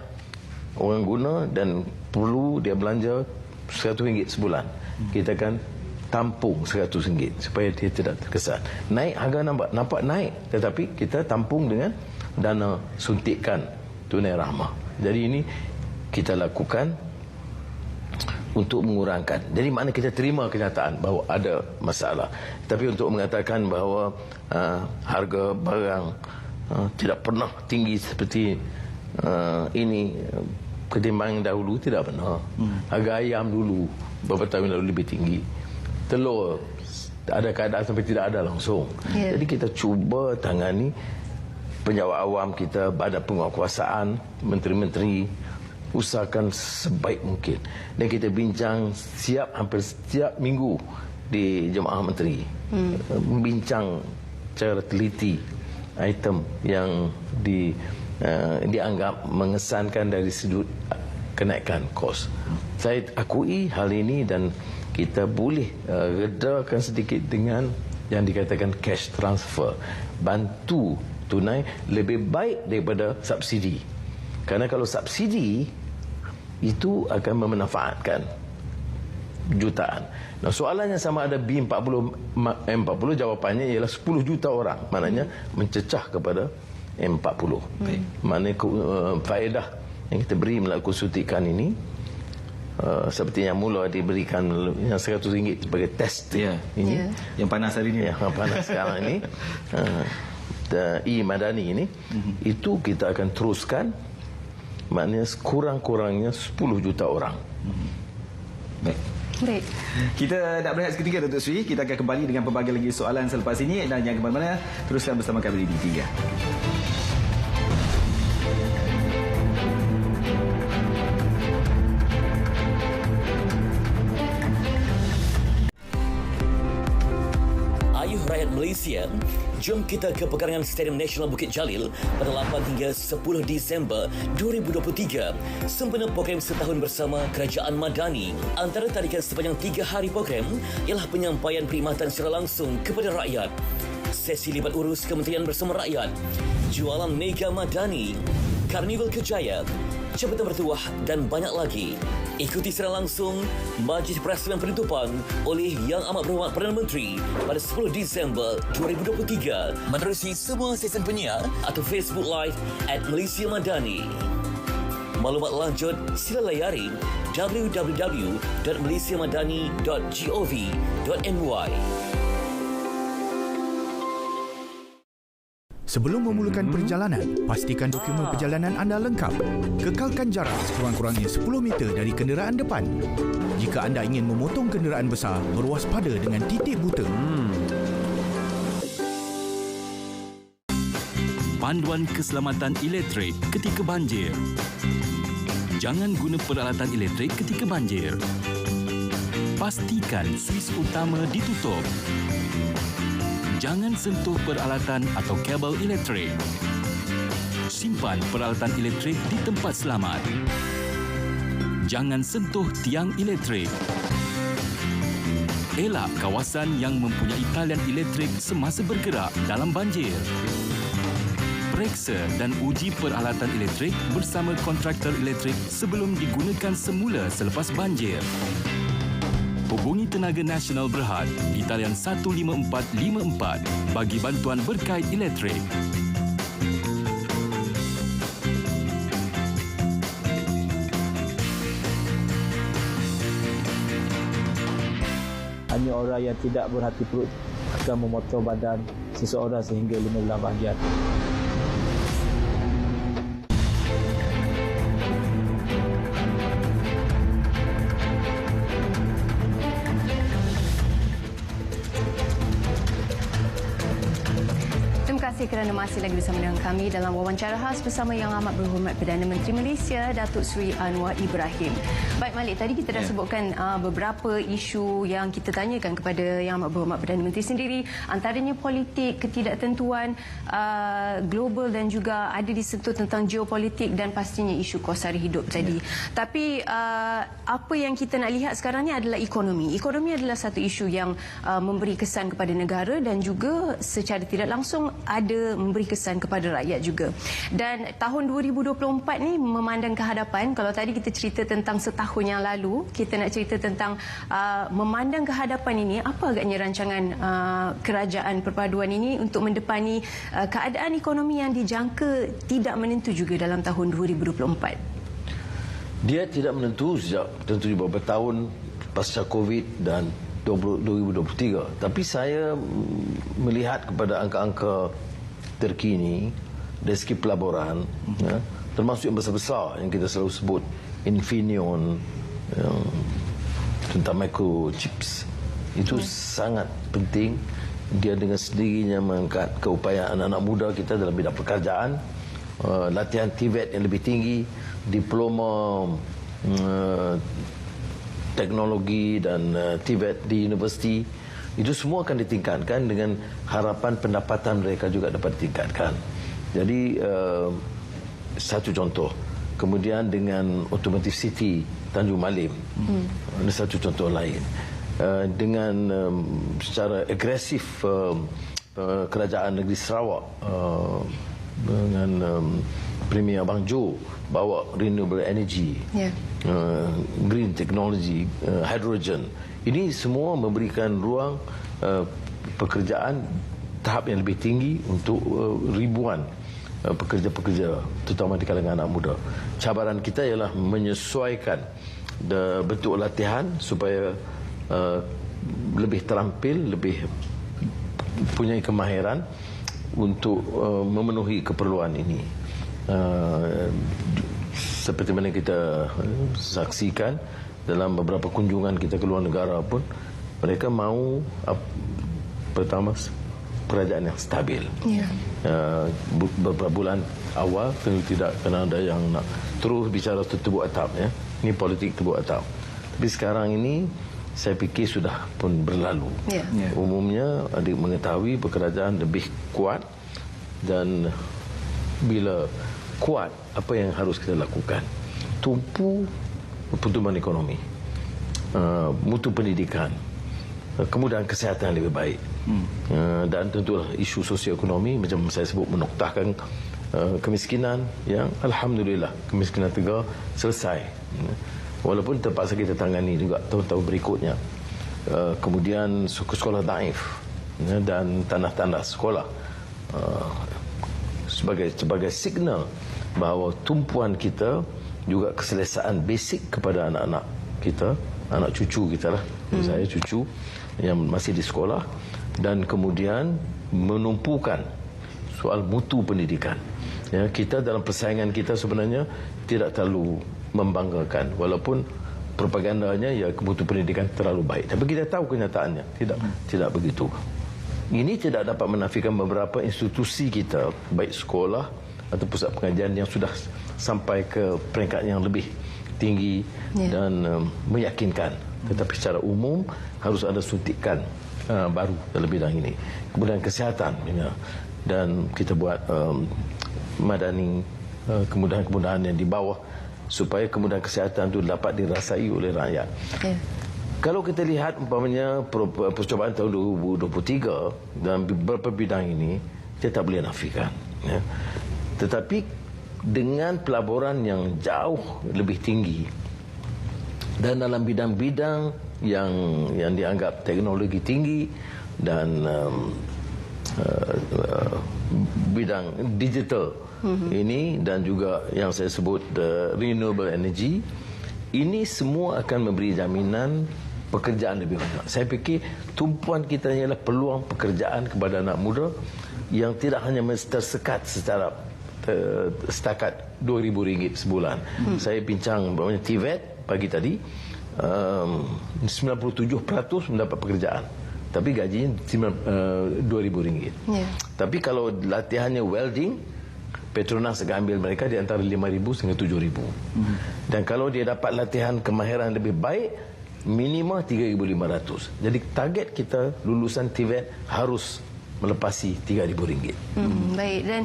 orang guna dan perlu dia belanja RM100 sebulan, kita akan tampung RM100 supaya dia tidak terkesan. Naik harga nampak naik, tetapi kita tampung dengan dana suntikan tunai rahmah. Jadi ini kita lakukan untuk mengurangkan. Jadi makna kita terima kenyataan bahawa ada masalah. Tapi untuk mengatakan bahawa harga barang tidak pernah tinggi seperti ini ketimbang dahulu, tidak benar. Harga ayam dulu beberapa tahun lalu lebih tinggi. Telur ada keadaan sampai tidak ada langsung. Jadi kita cuba tangani, penjawat awam kita, badan penguatkuasaan, menteri-menteri, usahakan sebaik mungkin. Dan kita bincang hampir setiap minggu di Jemaah Menteri, membincang secara teliti item yang dianggap mengesankan dari sudut kenaikan kos. Saya akui hal ini dan kita boleh redakan sedikit dengan yang dikatakan cash transfer. Bantu tunai lebih baik daripada subsidi. Kerana kalau subsidi itu akan memanfaatkan jutaan. Nah, soalannya sama ada M40, jawapannya ialah 10 juta orang. Maknanya mencecah kepada M40. Maknanya faedah yang kita beri melalui suntikan ini, seperti yang mula diberikan yang RM100 sebagai test ini, yang panas hari ini, yang panas sekarang ini, e-Madani ini, itu kita akan teruskan. Maknanya kurang-kurangnya 10 juta orang. Baik. Kita nak berehat seketika, Datuk Seri. Kita akan kembali dengan pelbagai lagi soalan selepas ini. Dan jangan ke mana-mana, teruskan bersama kami di Tiga. Ayuh rakyat Malaysia, jom kita ke pekarangan Stadium Nasional Bukit Jalil pada 8 hingga 10 Disember 2023 sempena program setahun bersama Kerajaan Madani. Antara tarikan sepanjang 3 hari program ialah penyampaian perkhidmatan secara langsung kepada rakyat, sesi libat urus Kementerian Bersama Rakyat, jualan Mega Madani, Karnival Kejaya, jabatan bertuah dan banyak lagi. Ikuti secara langsung Majlis Perasmian Penutupan oleh Yang Amat Berhormat Perdana Menteri pada 10 Disember 2023 menerusi semua stesen penyiar atau Facebook Live @Malaysia Madani. Maklumat lanjut sila layari www.malaysiamadani.gov.my. Sebelum memulakan perjalanan, pastikan dokumen perjalanan anda lengkap. Kekalkan jarak sekurang-kurangnya 10 meter dari kenderaan depan. Jika anda ingin memotong kenderaan besar, berwaspada dengan titik buta. Panduan keselamatan elektrik ketika banjir. Jangan guna peralatan elektrik ketika banjir. Pastikan suis utama ditutup. Jangan sentuh peralatan atau kabel elektrik. Simpan peralatan elektrik di tempat selamat. Jangan sentuh tiang elektrik. Elak kawasan yang mempunyai talian elektrik semasa bergerak dalam banjir. periksa dan uji peralatan elektrik bersama kontraktor elektrik sebelum digunakan semula selepas banjir. Hubungi Tenaga Nasional Berhad di talian 15454 bagi bantuan berkait elektrik. Hanya orang yang tidak berhati perut akan memotong badan seseorang sehingga 15 bahagian. Terima kasih kerana masih lagi bersama dengan kami dalam wawancara khas bersama Yang Amat Berhormat Perdana Menteri Malaysia, Datuk Seri Anwar Ibrahim. Baik Malik, tadi kita dah sebutkan beberapa isu yang kita tanyakan kepada Yang Amat Berhormat Perdana Menteri sendiri, antaranya politik, ketidaktentuan global dan juga ada disentuh tentang geopolitik dan pastinya isu kos sara hidup tadi. Tapi apa yang kita nak lihat sekarang ni adalah ekonomi. Ekonomi adalah satu isu yang memberi kesan kepada negara dan juga secara tidak langsung ada memberi kesan kepada rakyat juga. Dan tahun 2024 ni memandang ke hadapan, kalau tadi kita cerita tentang setahun yang lalu, kita nak cerita tentang memandang ke hadapan ini, apa agaknya rancangan kerajaan perpaduan ini untuk mendepani keadaan ekonomi yang dijangka tidak menentu juga dalam tahun 2024? Dia tidak menentu sejak tentu beberapa tahun pasca COVID dan 2023. Tapi saya melihat kepada angka-angka terkini dari segi pelaburan, termasuk yang besar-besar yang kita selalu sebut, Infineon, tentang microchips, itu sangat penting. Dia dengan sendirinya mengangkat keupayaan anak-anak muda kita dalam bidang pekerjaan, latihan TVET yang lebih tinggi, diploma teknologi dan TVET di universiti, itu semua akan ditingkatkan dengan harapan pendapatan mereka juga dapat ditingkatkan. Jadi satu contoh. Kemudian dengan Automotive City Tanjung Malim, ini satu contoh lain. Dengan secara agresif kerajaan negeri Sarawak dengan Premier Abang Jo bawa renewable energy, green technology, hydrogen. Ini semua memberikan ruang pekerjaan tahap yang lebih tinggi untuk ribuan pekerja-pekerja, terutama di kalangan anak muda. Cabaran kita ialah menyesuaikan bentuk latihan supaya lebih terampil, lebih punya kemahiran untuk memenuhi keperluan ini. Seperti mana kita saksikan dalam beberapa kunjungan kita ke luar negara pun, mereka mahu pertama kerajaan yang stabil. Beberapa bulan awal tentu tidak, kerana ada yang nak terus bicara tebuk atap, ini politik tebuk atap. Tapi sekarang ini saya fikir sudah pun berlalu. Umumnya adik mengetahui kerajaan lebih kuat, dan bila kuat, apa yang harus kita lakukan? Tumpu pertumbuhan ekonomi, mutu pendidikan, kemudahan kesihatan lebih baik, dan tentulah isu sosioekonomi macam saya sebut, menoktahkan kemiskinan yang alhamdulillah kemiskinan tegar selesai, walaupun terpaksa kita tangani juga tahun-tahun berikutnya. Kemudian sekolah daif dan tanah-tanah sekolah sebagai signal bahawa tumpuan kita juga keselesaan basic kepada anak-anak kita, anak cucu kita lah. Saya cucu yang masih di sekolah, dan kemudian menumpukan soal mutu pendidikan. Kita dalam persaingan kita sebenarnya tidak terlalu membanggakan, walaupun propagandanya ya mutu pendidikan terlalu baik. Tapi kita tahu kenyataannya tidak begitu. Ini tidak dapat menafikan beberapa institusi kita, baik sekolah atau pusat pengajian, yang sudah sampai ke peringkat yang lebih tinggi dan meyakinkan. Tetapi secara umum harus ada suntikan baru dalam bidang ini. Kemudian kesihatan, dan kita buat madani, kemudahan-kemudahan yang di bawah, supaya kemudahan kesihatan itu dapat dirasai oleh rakyat. Kalau kita lihat umpamanya percubaan tahun 2023 dalam beberapa bidang ini, kita tak boleh nafikan. Tetapi dengan pelaburan yang jauh lebih tinggi dan dalam bidang-bidang yang dianggap teknologi tinggi dan bidang digital ini, dan juga yang saya sebut renewable energy, ini semua akan memberi jaminan pekerjaan lebih banyak. Saya fikir tumpuan kita ialah peluang pekerjaan kepada anak muda yang tidak hanya tersekat secara setakat RM2,000 sebulan. Saya bincang TVET pagi tadi, 97% mendapat pekerjaan, tapi gajinya RM2,000. Tapi kalau latihannya welding, Petronas akan ambil mereka di antara RM5,000 hingga RM7,000. Dan kalau dia dapat latihan kemahiran lebih baik, minimal RM3,500. Jadi target kita lulusan TVET harus melepasi RM3,000. Baik, dan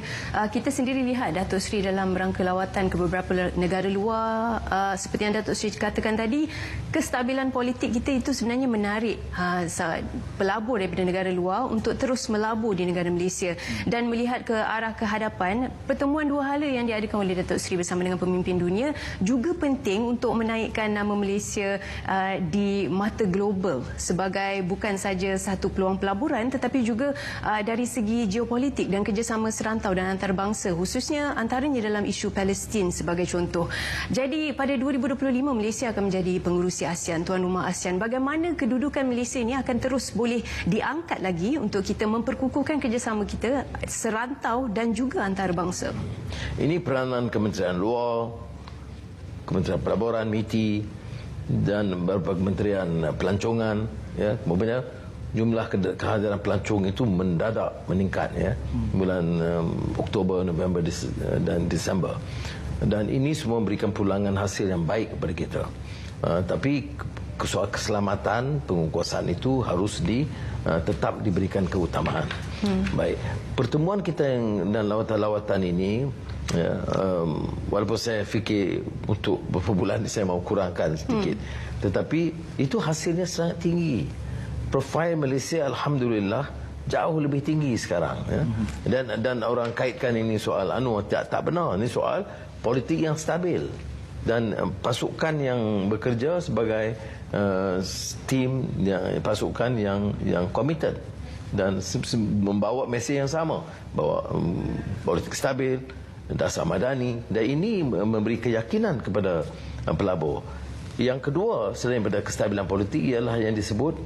kita sendiri lihat Datuk Seri dalam rangka lawatan ke beberapa negara luar, seperti yang Datuk Seri katakan tadi, kestabilan politik kita itu sebenarnya menarik pelabur daripada negara luar untuk terus melabur di negara Malaysia. Dan melihat ke arah kehadapan, pertemuan dua hala yang diadakan oleh Datuk Seri bersama dengan pemimpin dunia juga penting untuk menaikkan nama Malaysia di mata global sebagai bukan saja satu peluang pelaburan, tetapi juga dari segi geopolitik dan kerjasama serantau dan antarabangsa, khususnya antaranya dalam isu Palestin sebagai contoh. Jadi pada 2025 Malaysia akan menjadi pengerusi ASEAN, tuan rumah ASEAN. Bagaimana kedudukan Malaysia ini akan terus boleh diangkat lagi untuk kita memperkukuhkan kerjasama kita serantau dan juga antarabangsa? Ini peranan Kementerian Luar, Kementerian Pelaburan, MITI dan beberapa kementerian pelancongan, ya, kemudian jumlah kehadiran pelancong itu mendadak meningkat, ya, bulan Oktober, November dan Disember. Dan ini semua memberikan pulangan hasil yang baik kepada kita. Tapi soal keselamatan pengukusan itu harus tetap diberikan keutamaan. Baik, pertemuan kita dan lawatan-lawatan ini, ya, walaupun saya fikir untuk beberapa bulan saya mau kurangkan sedikit, tetapi itu hasilnya sangat tinggi. Profil Malaysia alhamdulillah jauh lebih tinggi sekarang, ya. Dan orang kaitkan ini soal tak benar. Ini soal politik yang stabil dan pasukan yang bekerja sebagai tim, pasukan yang committed dan membawa mesej yang sama, bahawa politik stabil, dasar madani, dan ini memberi keyakinan kepada pelabur. Yang kedua, selain daripada kestabilan politik, ialah yang disebut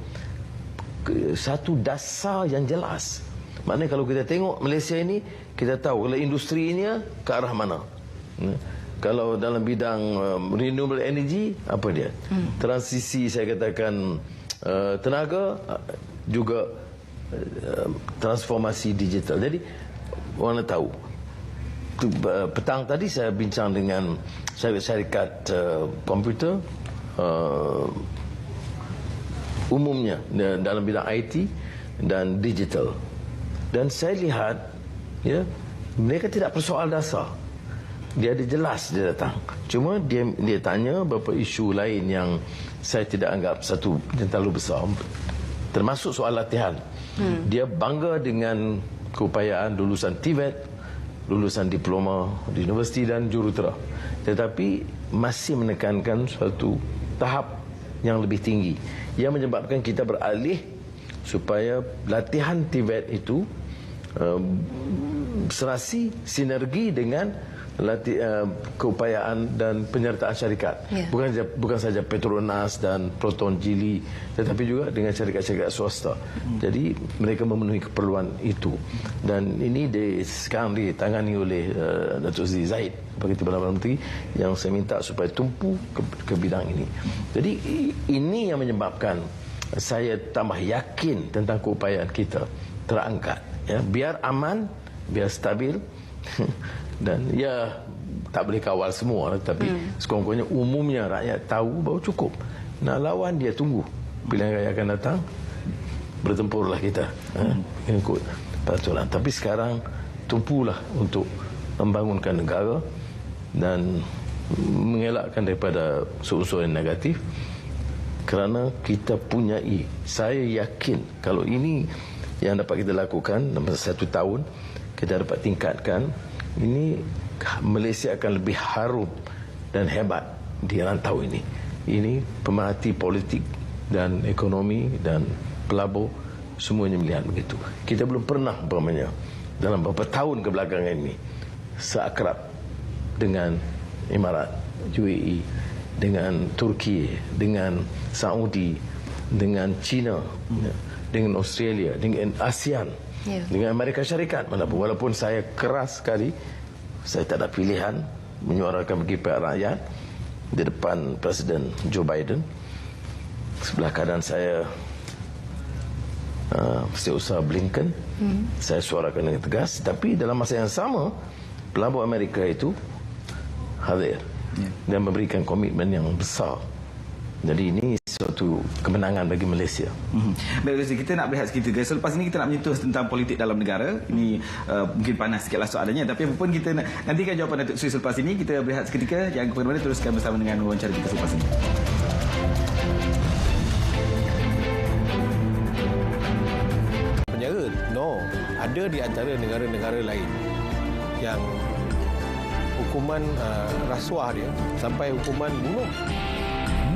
satu dasar yang jelas. Maknanya kalau kita tengok Malaysia ini, kita tahu kalau industrinya ke arah mana. Kalau dalam bidang renewable energy, apa dia? Transisi, saya katakan, tenaga, juga transformasi digital. Jadi orang nak tahu. Petang tadi saya bincang dengan syarikat komputer umumnya dalam bidang IT dan digital, dan saya lihat, ya, mereka tidak persoal dasar. Dia ada jelas, dia datang. Cuma dia tanya beberapa isu lain yang saya tidak anggap satu yang terlalu besar, termasuk soal latihan. Dia bangga dengan keupayaan lulusan TVET, lulusan diploma di universiti dan jurutera, tetapi masih menekankan suatu tahap yang lebih tinggi, yang menyebabkan kita beralih supaya latihan TVET itu serasi sinergi dengan keupayaan dan penyertaan syarikat, bukan saja Petronas dan Proton Jili, tetapi juga dengan syarikat-syarikat swasta. Jadi mereka memenuhi keperluan itu, dan ini sekarang ditangani oleh Datuk Seri Zahid sebagai Perdana Menteri, yang saya minta supaya tumpu ke bidang ini. Jadi ini yang menyebabkan saya tambah yakin tentang keupayaan kita terangkat, ya, biar aman, biar stabil. Dan ya, tak boleh kawal semua, tapi sekurang-kurangnya umumnya rakyat tahu bahawa cukup. Nak lawan, dia tunggu pilihan raya akan datang, bertempurlah kita, ikut peraturan. Tapi sekarang tumpulah untuk membangunkan negara dan mengelakkan daripada unsur yang negatif, kerana kita punyai, saya yakin kalau ini yang dapat kita lakukan dalam 1 tahun, kita dapat tingkatkan ini Malaysia akan lebih harum dan hebat di rantau ini. Ini pemerhati politik dan ekonomi dan pelabur semuanya melihat begitu. Kita belum pernah umpamanya dalam beberapa tahun kebelakangan ini seakrab dengan Emirat, UAE, dengan Turki, dengan Saudi, dengan China, dengan Australia, dengan ASEAN, dengan Amerika Syarikat. Walaupun saya keras sekali, saya tak ada pilihan menyuarakan bagi pihak rakyat di depan Presiden Joe Biden. Sebelah kanan saya Setiausaha Blinken, saya suarakan dengan tegas. Tapi dalam masa yang sama, pelabur Amerika itu hadir dan memberikan komitmen yang besar. Jadi ini suatu kemenangan bagi Malaysia. Baik, kita nak berehat seketika. Selepas ini kita nak menyentuh tentang politik dalam negara. Ini mungkin panas sikitlah soalannya, tapi apapun kita nantikan jawapan Datuk Seri selepas ini. Kita berehat seketika. Jangan ke mana-mana, teruskan bersama dengan wawancara kita selepas ini. Penjara? No. Ada di antara negara-negara lain yang hukuman rasuah dia sampai hukuman bunuh.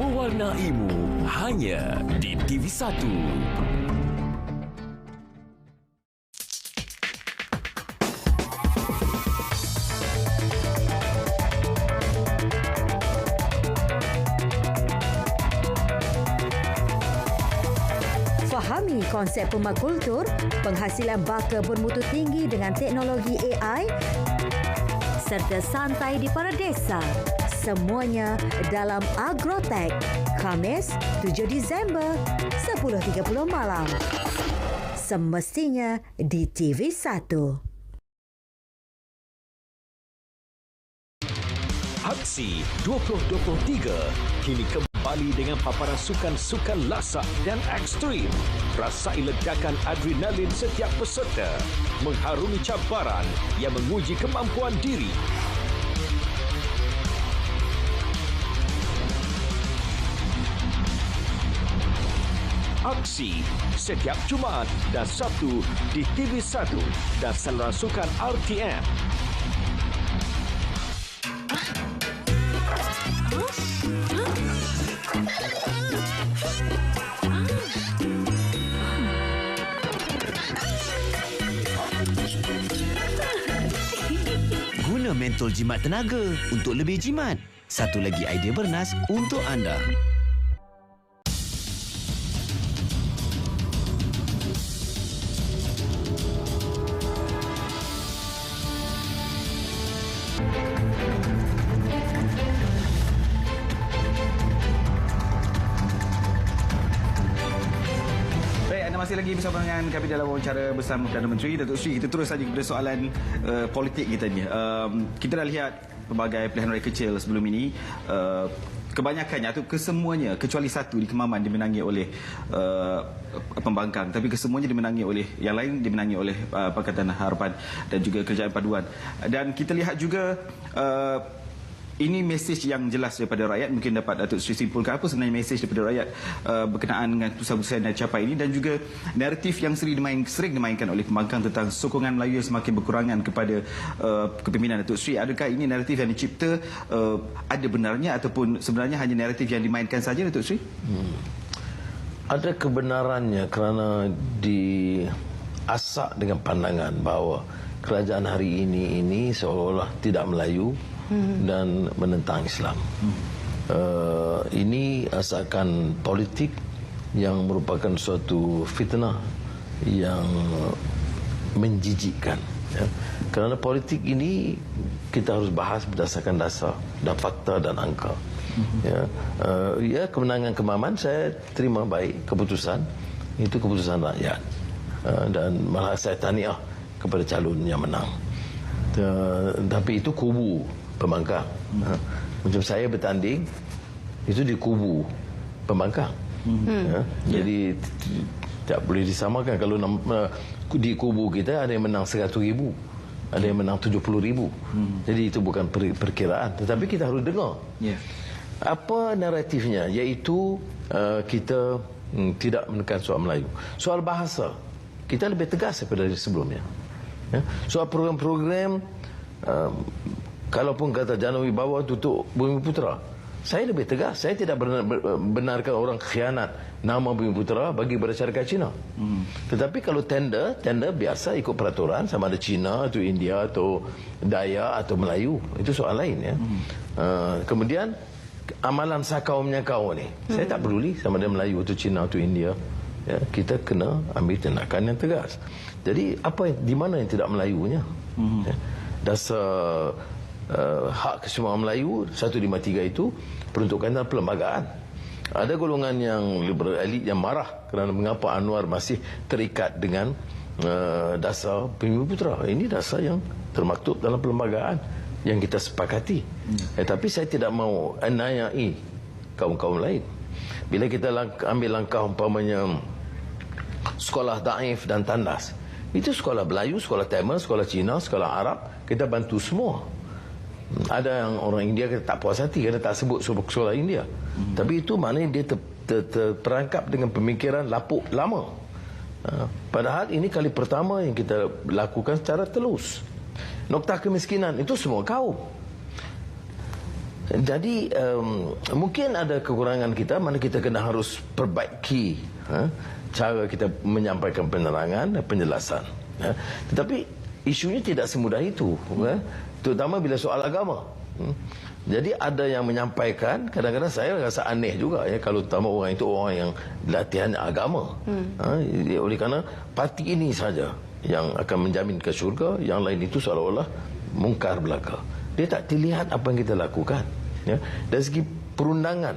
Mewarnaimu hanya di TV1. Fahami konsep permakultur, penghasilan baka bermutu tinggi dengan teknologi AI serta santai di para desa. Semuanya dalam Agrotech. Khamis, 7 Disember, 10.30 malam. Semestinya di TV1. Aksi 2023 kini kembali dengan paparan sukan-sukan lasak dan ekstrim. Rasai ledakan adrenalin setiap peserta, mengharungi cabaran yang menguji kemampuan diri. Aksi setiap Jumaat dan Sabtu di TV1 dan saluran sukan RTM. Guna mentol jimat tenaga untuk lebih jimat. Satu lagi idea bernas untuk anda. Masih lagi bersama dengan kami dalam wawancara bersama Perdana Menteri Datuk Seri. Kita terus saja kepada soalan politik kita ni. Kita dah lihat pelbagai pilihan raya kecil sebelum ini. Kebanyakannya atau kesemuanya kecuali satu di Kemaman dimenangi oleh pembangkang, tapi kesemuanya dimenangi oleh yang lain, dimenangi oleh Pakatan Harapan dan juga Kerajaan Paduan. Dan kita lihat juga ini mesej yang jelas daripada rakyat. Mungkin dapat Datuk Seri simpulkan apa sebenarnya mesej daripada rakyat berkenaan dengan keputusan yang dicapai ini, dan juga naratif yang sering dimainkan oleh pembangkang tentang sokongan Melayu yang semakin berkurangan kepada kepimpinan Datuk Seri. Adakah ini naratif yang dicipta, ada benarnya, ataupun sebenarnya hanya naratif yang dimainkan saja, Datuk Seri? Ada kebenarannya kerana diasak dengan pandangan bahawa kerajaan hari ini seolah-olah tidak Melayu dan menentang Islam. Ini asalkan politik yang merupakan suatu fitnah yang menjijikkan. Ya. Kerana politik ini kita harus bahas berdasarkan dasar dan fakta dan angka. Ya, kemenangan Kemaman saya terima baik, keputusan itu keputusan rakyat, dan malah saya tahniah kepada calon yang menang. Tapi itu kubu pembangkang. Macam saya bertanding itu di kubu pembangkang. Jadi tak boleh disamakan. Kalau di kubu kita ada yang menang 100,000, ada yang menang 70,000. Jadi itu bukan perkiraan, tetapi kita harus dengar apa naratifnya, iaitu kita tidak menekan soal Melayu. Soal bahasa kita lebih tegas daripada sebelumnya. Soal program-program kalaupun kata Jana Wibawa tutup Bumiputera, saya lebih tegas. Saya tidak benarkan orang khianat nama Bumiputera bagi bersyarikat Cina. Tetapi kalau tender biasa ikut peraturan, sama ada Cina atau India atau Dayak atau Melayu, itu soal lain ya. Kemudian amalan sakau menyakau ni, saya tak peduli sama ada Melayu atau Cina atau India. Ya, kita kena ambil tindakan yang tegas. Jadi di mana yang tidak Melayunya? Ya, dasar hak kesemuan Melayu 153 itu peruntukan dalam perlembagaan. Ada golongan yang liberal elit yang marah kerana mengapa Anwar masih terikat dengan dasar Bumiputera. Ini dasar yang termaktub dalam perlembagaan yang kita sepakati. Tapi saya tidak mau aniayai kaum-kaum lain. Bila kita ambil langkah umpamanya sekolah daif dan tandas, itu sekolah Melayu, sekolah Tamil, sekolah Cina, sekolah Arab, kita bantu semua. Ada yang orang India kata tak puas hati kerana tak sebut sekolah India. Tapi itu maknanya dia terperangkap dengan pemikiran lapuk lama. Padahal ini kali pertama yang kita lakukan secara telus. Noktah kemiskinan itu semua kaum. Jadi mungkin ada kekurangan kita, mana kita kena harus perbaiki cara kita menyampaikan penerangan dan penjelasan. Tetapi isunya tidak semudah itu, terutama bila soal agama. Jadi ada yang menyampaikan, kadang-kadang saya rasa aneh juga ya, kalau terutama orang itu orang yang latihan agama. Oleh kerana parti ini saja yang akan menjamin ke syurga, yang lain itu seolah-olah mungkar belaka. Dia tak terlihat apa yang kita lakukan. Ya. Dari segi perundangan,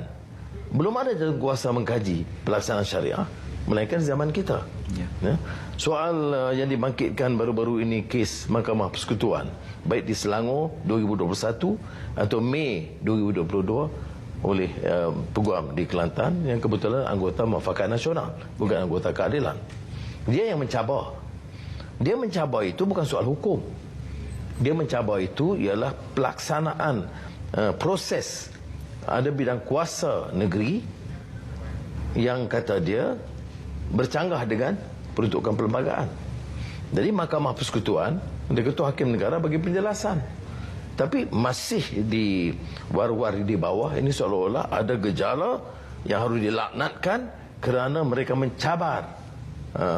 belum ada jalan kuasa mengkaji pelaksanaan syariah melainkan zaman kita. Ya. Soal yang dibangkitkan baru-baru ini, kes Mahkamah Persekutuan, baik di Selangor 2021 atau Mei 2022 oleh peguam di Kelantan yang kebetulan anggota Muafakat Nasional, bukan anggota keadilan. Dia yang mencabar. Dia mencabar itu bukan soal hukum. Dia mencabar itu ialah pelaksanaan proses. Ada bidang kuasa negeri yang kata dia bercanggah dengan peruntukan perlembagaan. Jadi Mahkamah Persekutuan, Dia Ketua Hakim Negara bagi penjelasan. Tapi masih di war-war di bawah ini seolah-olah ada gejala yang harus dilaknatkan kerana mereka mencabar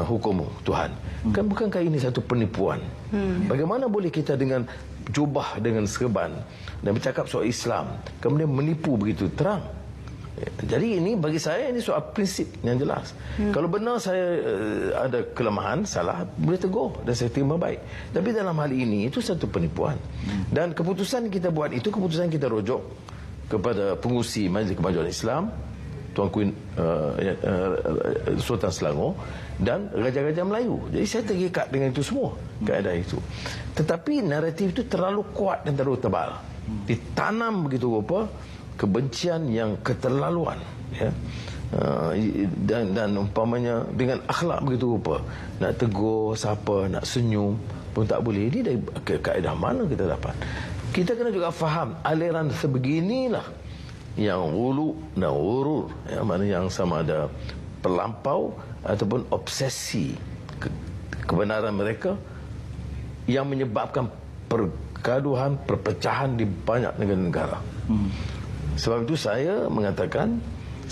hukum Tuhan. Kan bukankah ini satu penipuan? Bagaimana boleh kita dengan jubah dengan serban dan bercakap soal Islam kemudian menipu begitu terang? Jadi ini bagi saya ini soal prinsip yang jelas. Kalau benar saya ada kelemahan, salah, boleh tegur dan saya terima baik. Tapi dalam hal ini itu satu penipuan. Dan keputusan kita buat itu, keputusan kita rujuk kepada pengurusi Majlis Kemajuan Islam, Tuan Kuin Sultan Selangor dan Raja-Raja Melayu. Jadi saya terikat dengan itu semua, kaedah itu. Tetapi naratif itu terlalu kuat dan terlalu tebal. Ditanam begitu rupa kebencian yang keterlaluan, ya. Dan umpamanya dengan akhlak begitu rupa, nak tegur siapa, nak senyum pun tak boleh. Ini dari kaedah mana kita dapat? Kita kena juga faham aliran sebeginilah yang ulu dan urur, ya, mana yang sama ada terlampau ataupun obsesi kebenaran mereka yang menyebabkan pergaduhan, perpecahan di banyak negara-negara. Sebab itu saya mengatakan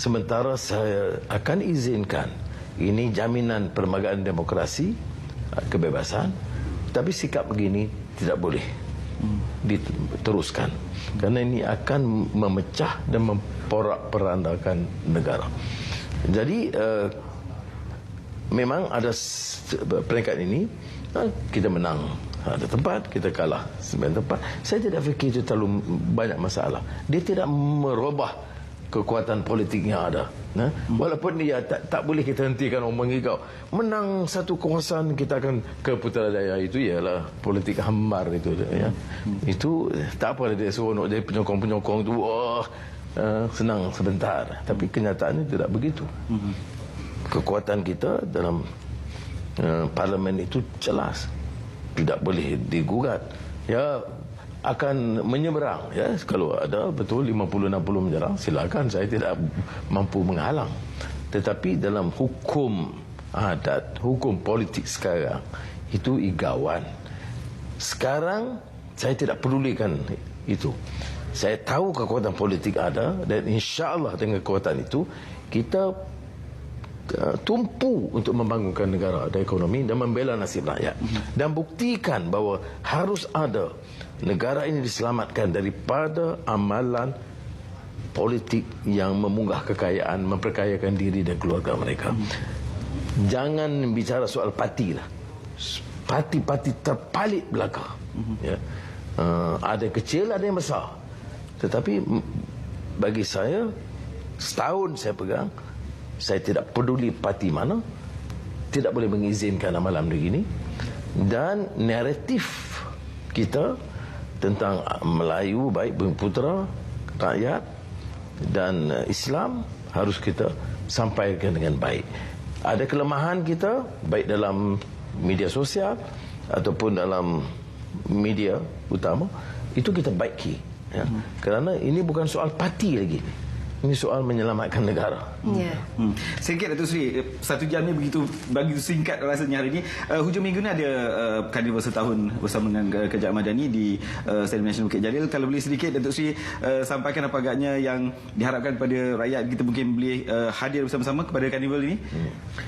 sementara saya akan izinkan ini jaminan perlembagaan demokrasi, kebebasan, tapi sikap begini tidak boleh diteruskan kerana ini akan memecah dan memporak-perandakan negara. Jadi memang ada peringkat ini kita menang ada tempat, kita kalah 9 tempat. Saya tidak fikir itu terlalu banyak masalah. Dia tidak merubah kekuatan politik yang ada. Walaupun dia tak boleh kita hentikan orang mengigau. Menang satu kawasan, kita akan ke Putrajaya, itu ialah politik hambar itu. Ya. Itu tak apa dia seronok jadi penyokong-penyokong itu. Senang sebentar. Tapi kenyataannya tidak begitu. Kekuatan kita dalam parlimen itu jelas. Tidak boleh digugat. Ya, akan menyeberang. Ya, kalau ada betul 50-60 menyerang, silakan. Saya tidak mampu menghalang. Tetapi dalam hukum adat, hukum politik sekarang, itu igawan. Sekarang saya tidak pedulikan itu. Saya tahu kekuatan politik ada dan insya-Allah dengan kekuatan itu kita tumpu untuk membangunkan negara dan ekonomi dan membela nasib rakyat dan buktikan bahawa harus ada negara ini diselamatkan daripada amalan politik yang memunggah kekayaan, memperkayakan diri dan keluarga mereka. Jangan bicara soal parti lah. Parti-parti terpalit belaka. Ya. Ada yang kecil, ada yang besar. Tetapi bagi saya, setahun saya pegang, saya tidak peduli parti mana, tidak boleh mengizinkan amalan begini. Dan naratif kita tentang Melayu, baik Bumi Putera, rakyat dan Islam harus kita sampaikan dengan baik. Ada kelemahan kita, baik dalam media sosial ataupun dalam media utama, itu kita baiki. Ya. Kerana ini bukan soal parti lagi. Ini soal menyelamatkan negara. Ya. Singkat Datuk Seri, 1 jam ni begitu singkat rasanya hari ini. Hujung minggu ni ada karnival setahun bersama dengan Kerajaan Madani di Stadium Nasional Bukit Jalil. Kalau boleh sedikit Datuk Seri sampaikan apa agaknya yang diharapkan kepada rakyat kita mungkin boleh hadir bersama-sama kepada karnival ini.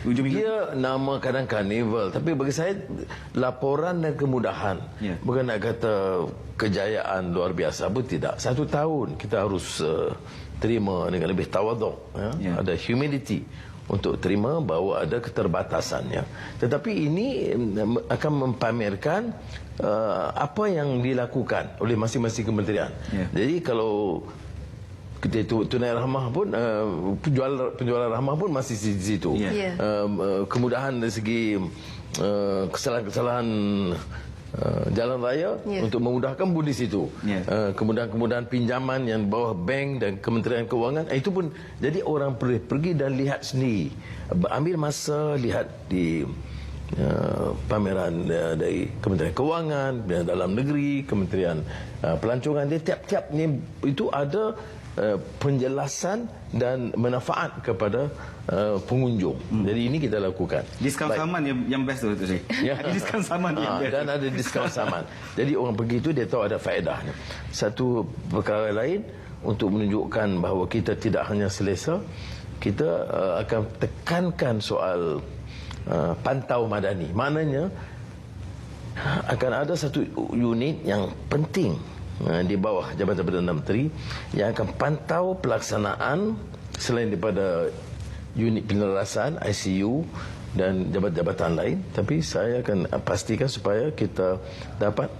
Hujung minggu. Dia nama karnival, tapi bagi saya laporan dan kemudahan. Ya. Bukan nak kata kejayaan luar biasa pun tidak. 1 tahun kita harus terima dengan lebih tawaduk, ya. Ada humility untuk terima bahawa ada keterbatasannya. Tetapi ini akan mempamerkan apa yang dilakukan oleh masing-masing kementerian. Yeah. Jadi kalau kita itu tunai rahmah pun penjualan rahmah pun masih di situ. Yeah. Kemudahan dari segi kesalahan-kesalahan jalan raya untuk memudahkan pun di situ. Kemudahan-kemudahan pinjaman yang bawah bank dan Kementerian Kewangan, itu pun jadi orang pergi dan lihat sendiri, ambil masa lihat di pameran dari Kementerian Kewangan, Dalam Negeri, Kementerian Pelancongan. Dia tiap-tiap ni itu ada penjelasan dan manfaat kepada pengunjung. Jadi ini kita lakukan. Diskaun saman yang best tu Datuk Seri. Ya. Ada diskaun saman yang best. Dan ada diskaun saman. Jadi orang pergi itu dia tahu ada faedahnya. Satu perkara lain untuk menunjukkan bahawa kita tidak hanya selesa, kita akan tekankan soal pantau madani. Maknanya akan ada satu unit yang penting di bawah Jabatan Perdana Menteri yang akan pantau pelaksanaan selain daripada unit penerasan ICU dan jabatan-jabatan lain. Tapi saya akan pastikan supaya kita dapat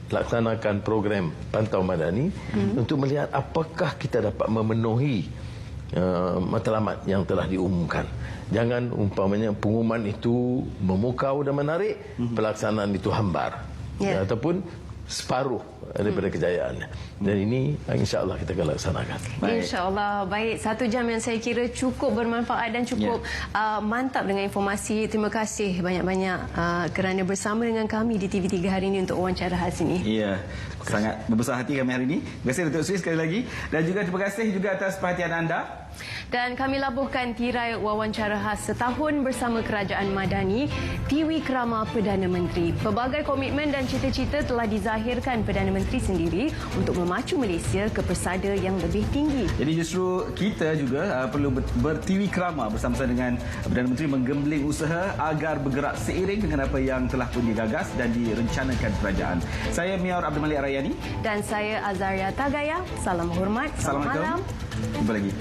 laksanakan program pantau madani untuk melihat apakah kita dapat memenuhi matlamat yang telah diumumkan. Jangan umpamanya pengumuman itu memukau dan menarik, pelaksanaan itu hambar, ataupun separuh daripada kejayaannya. Dan ini insya-Allah kita akan laksanakan. Insya-Allah. Baik, 1 jam yang saya kira cukup bermanfaat dan cukup mantap dengan informasi. Terima kasih banyak-banyak kerana bersama dengan kami di TV3 hari ini untuk wawancara khas ini. Ya, sangat berbesar hati kami hari ini. Terima kasih Datuk Seri sekali lagi, dan juga terima kasih juga atas perhatian anda. Dan kami labuhkan tirai wawancara khas setahun bersama Kerajaan Madani, Tiwi Krama Perdana Menteri. Pelbagai komitmen dan cita-cita telah dizahirkan Perdana Menteri sendiri untuk memacu Malaysia ke pesada yang lebih tinggi. Jadi justru kita juga perlu bertiwi krama bersama-sama dengan Perdana Menteri menggembling usaha agar bergerak seiring dengan apa yang telah pun digagas dan direncanakan kerajaan. Saya Miaur Abdul Malik Arayani. Dan saya Azaria Tagaya. Salam hormat. Selamat malam. Jumpa lagi.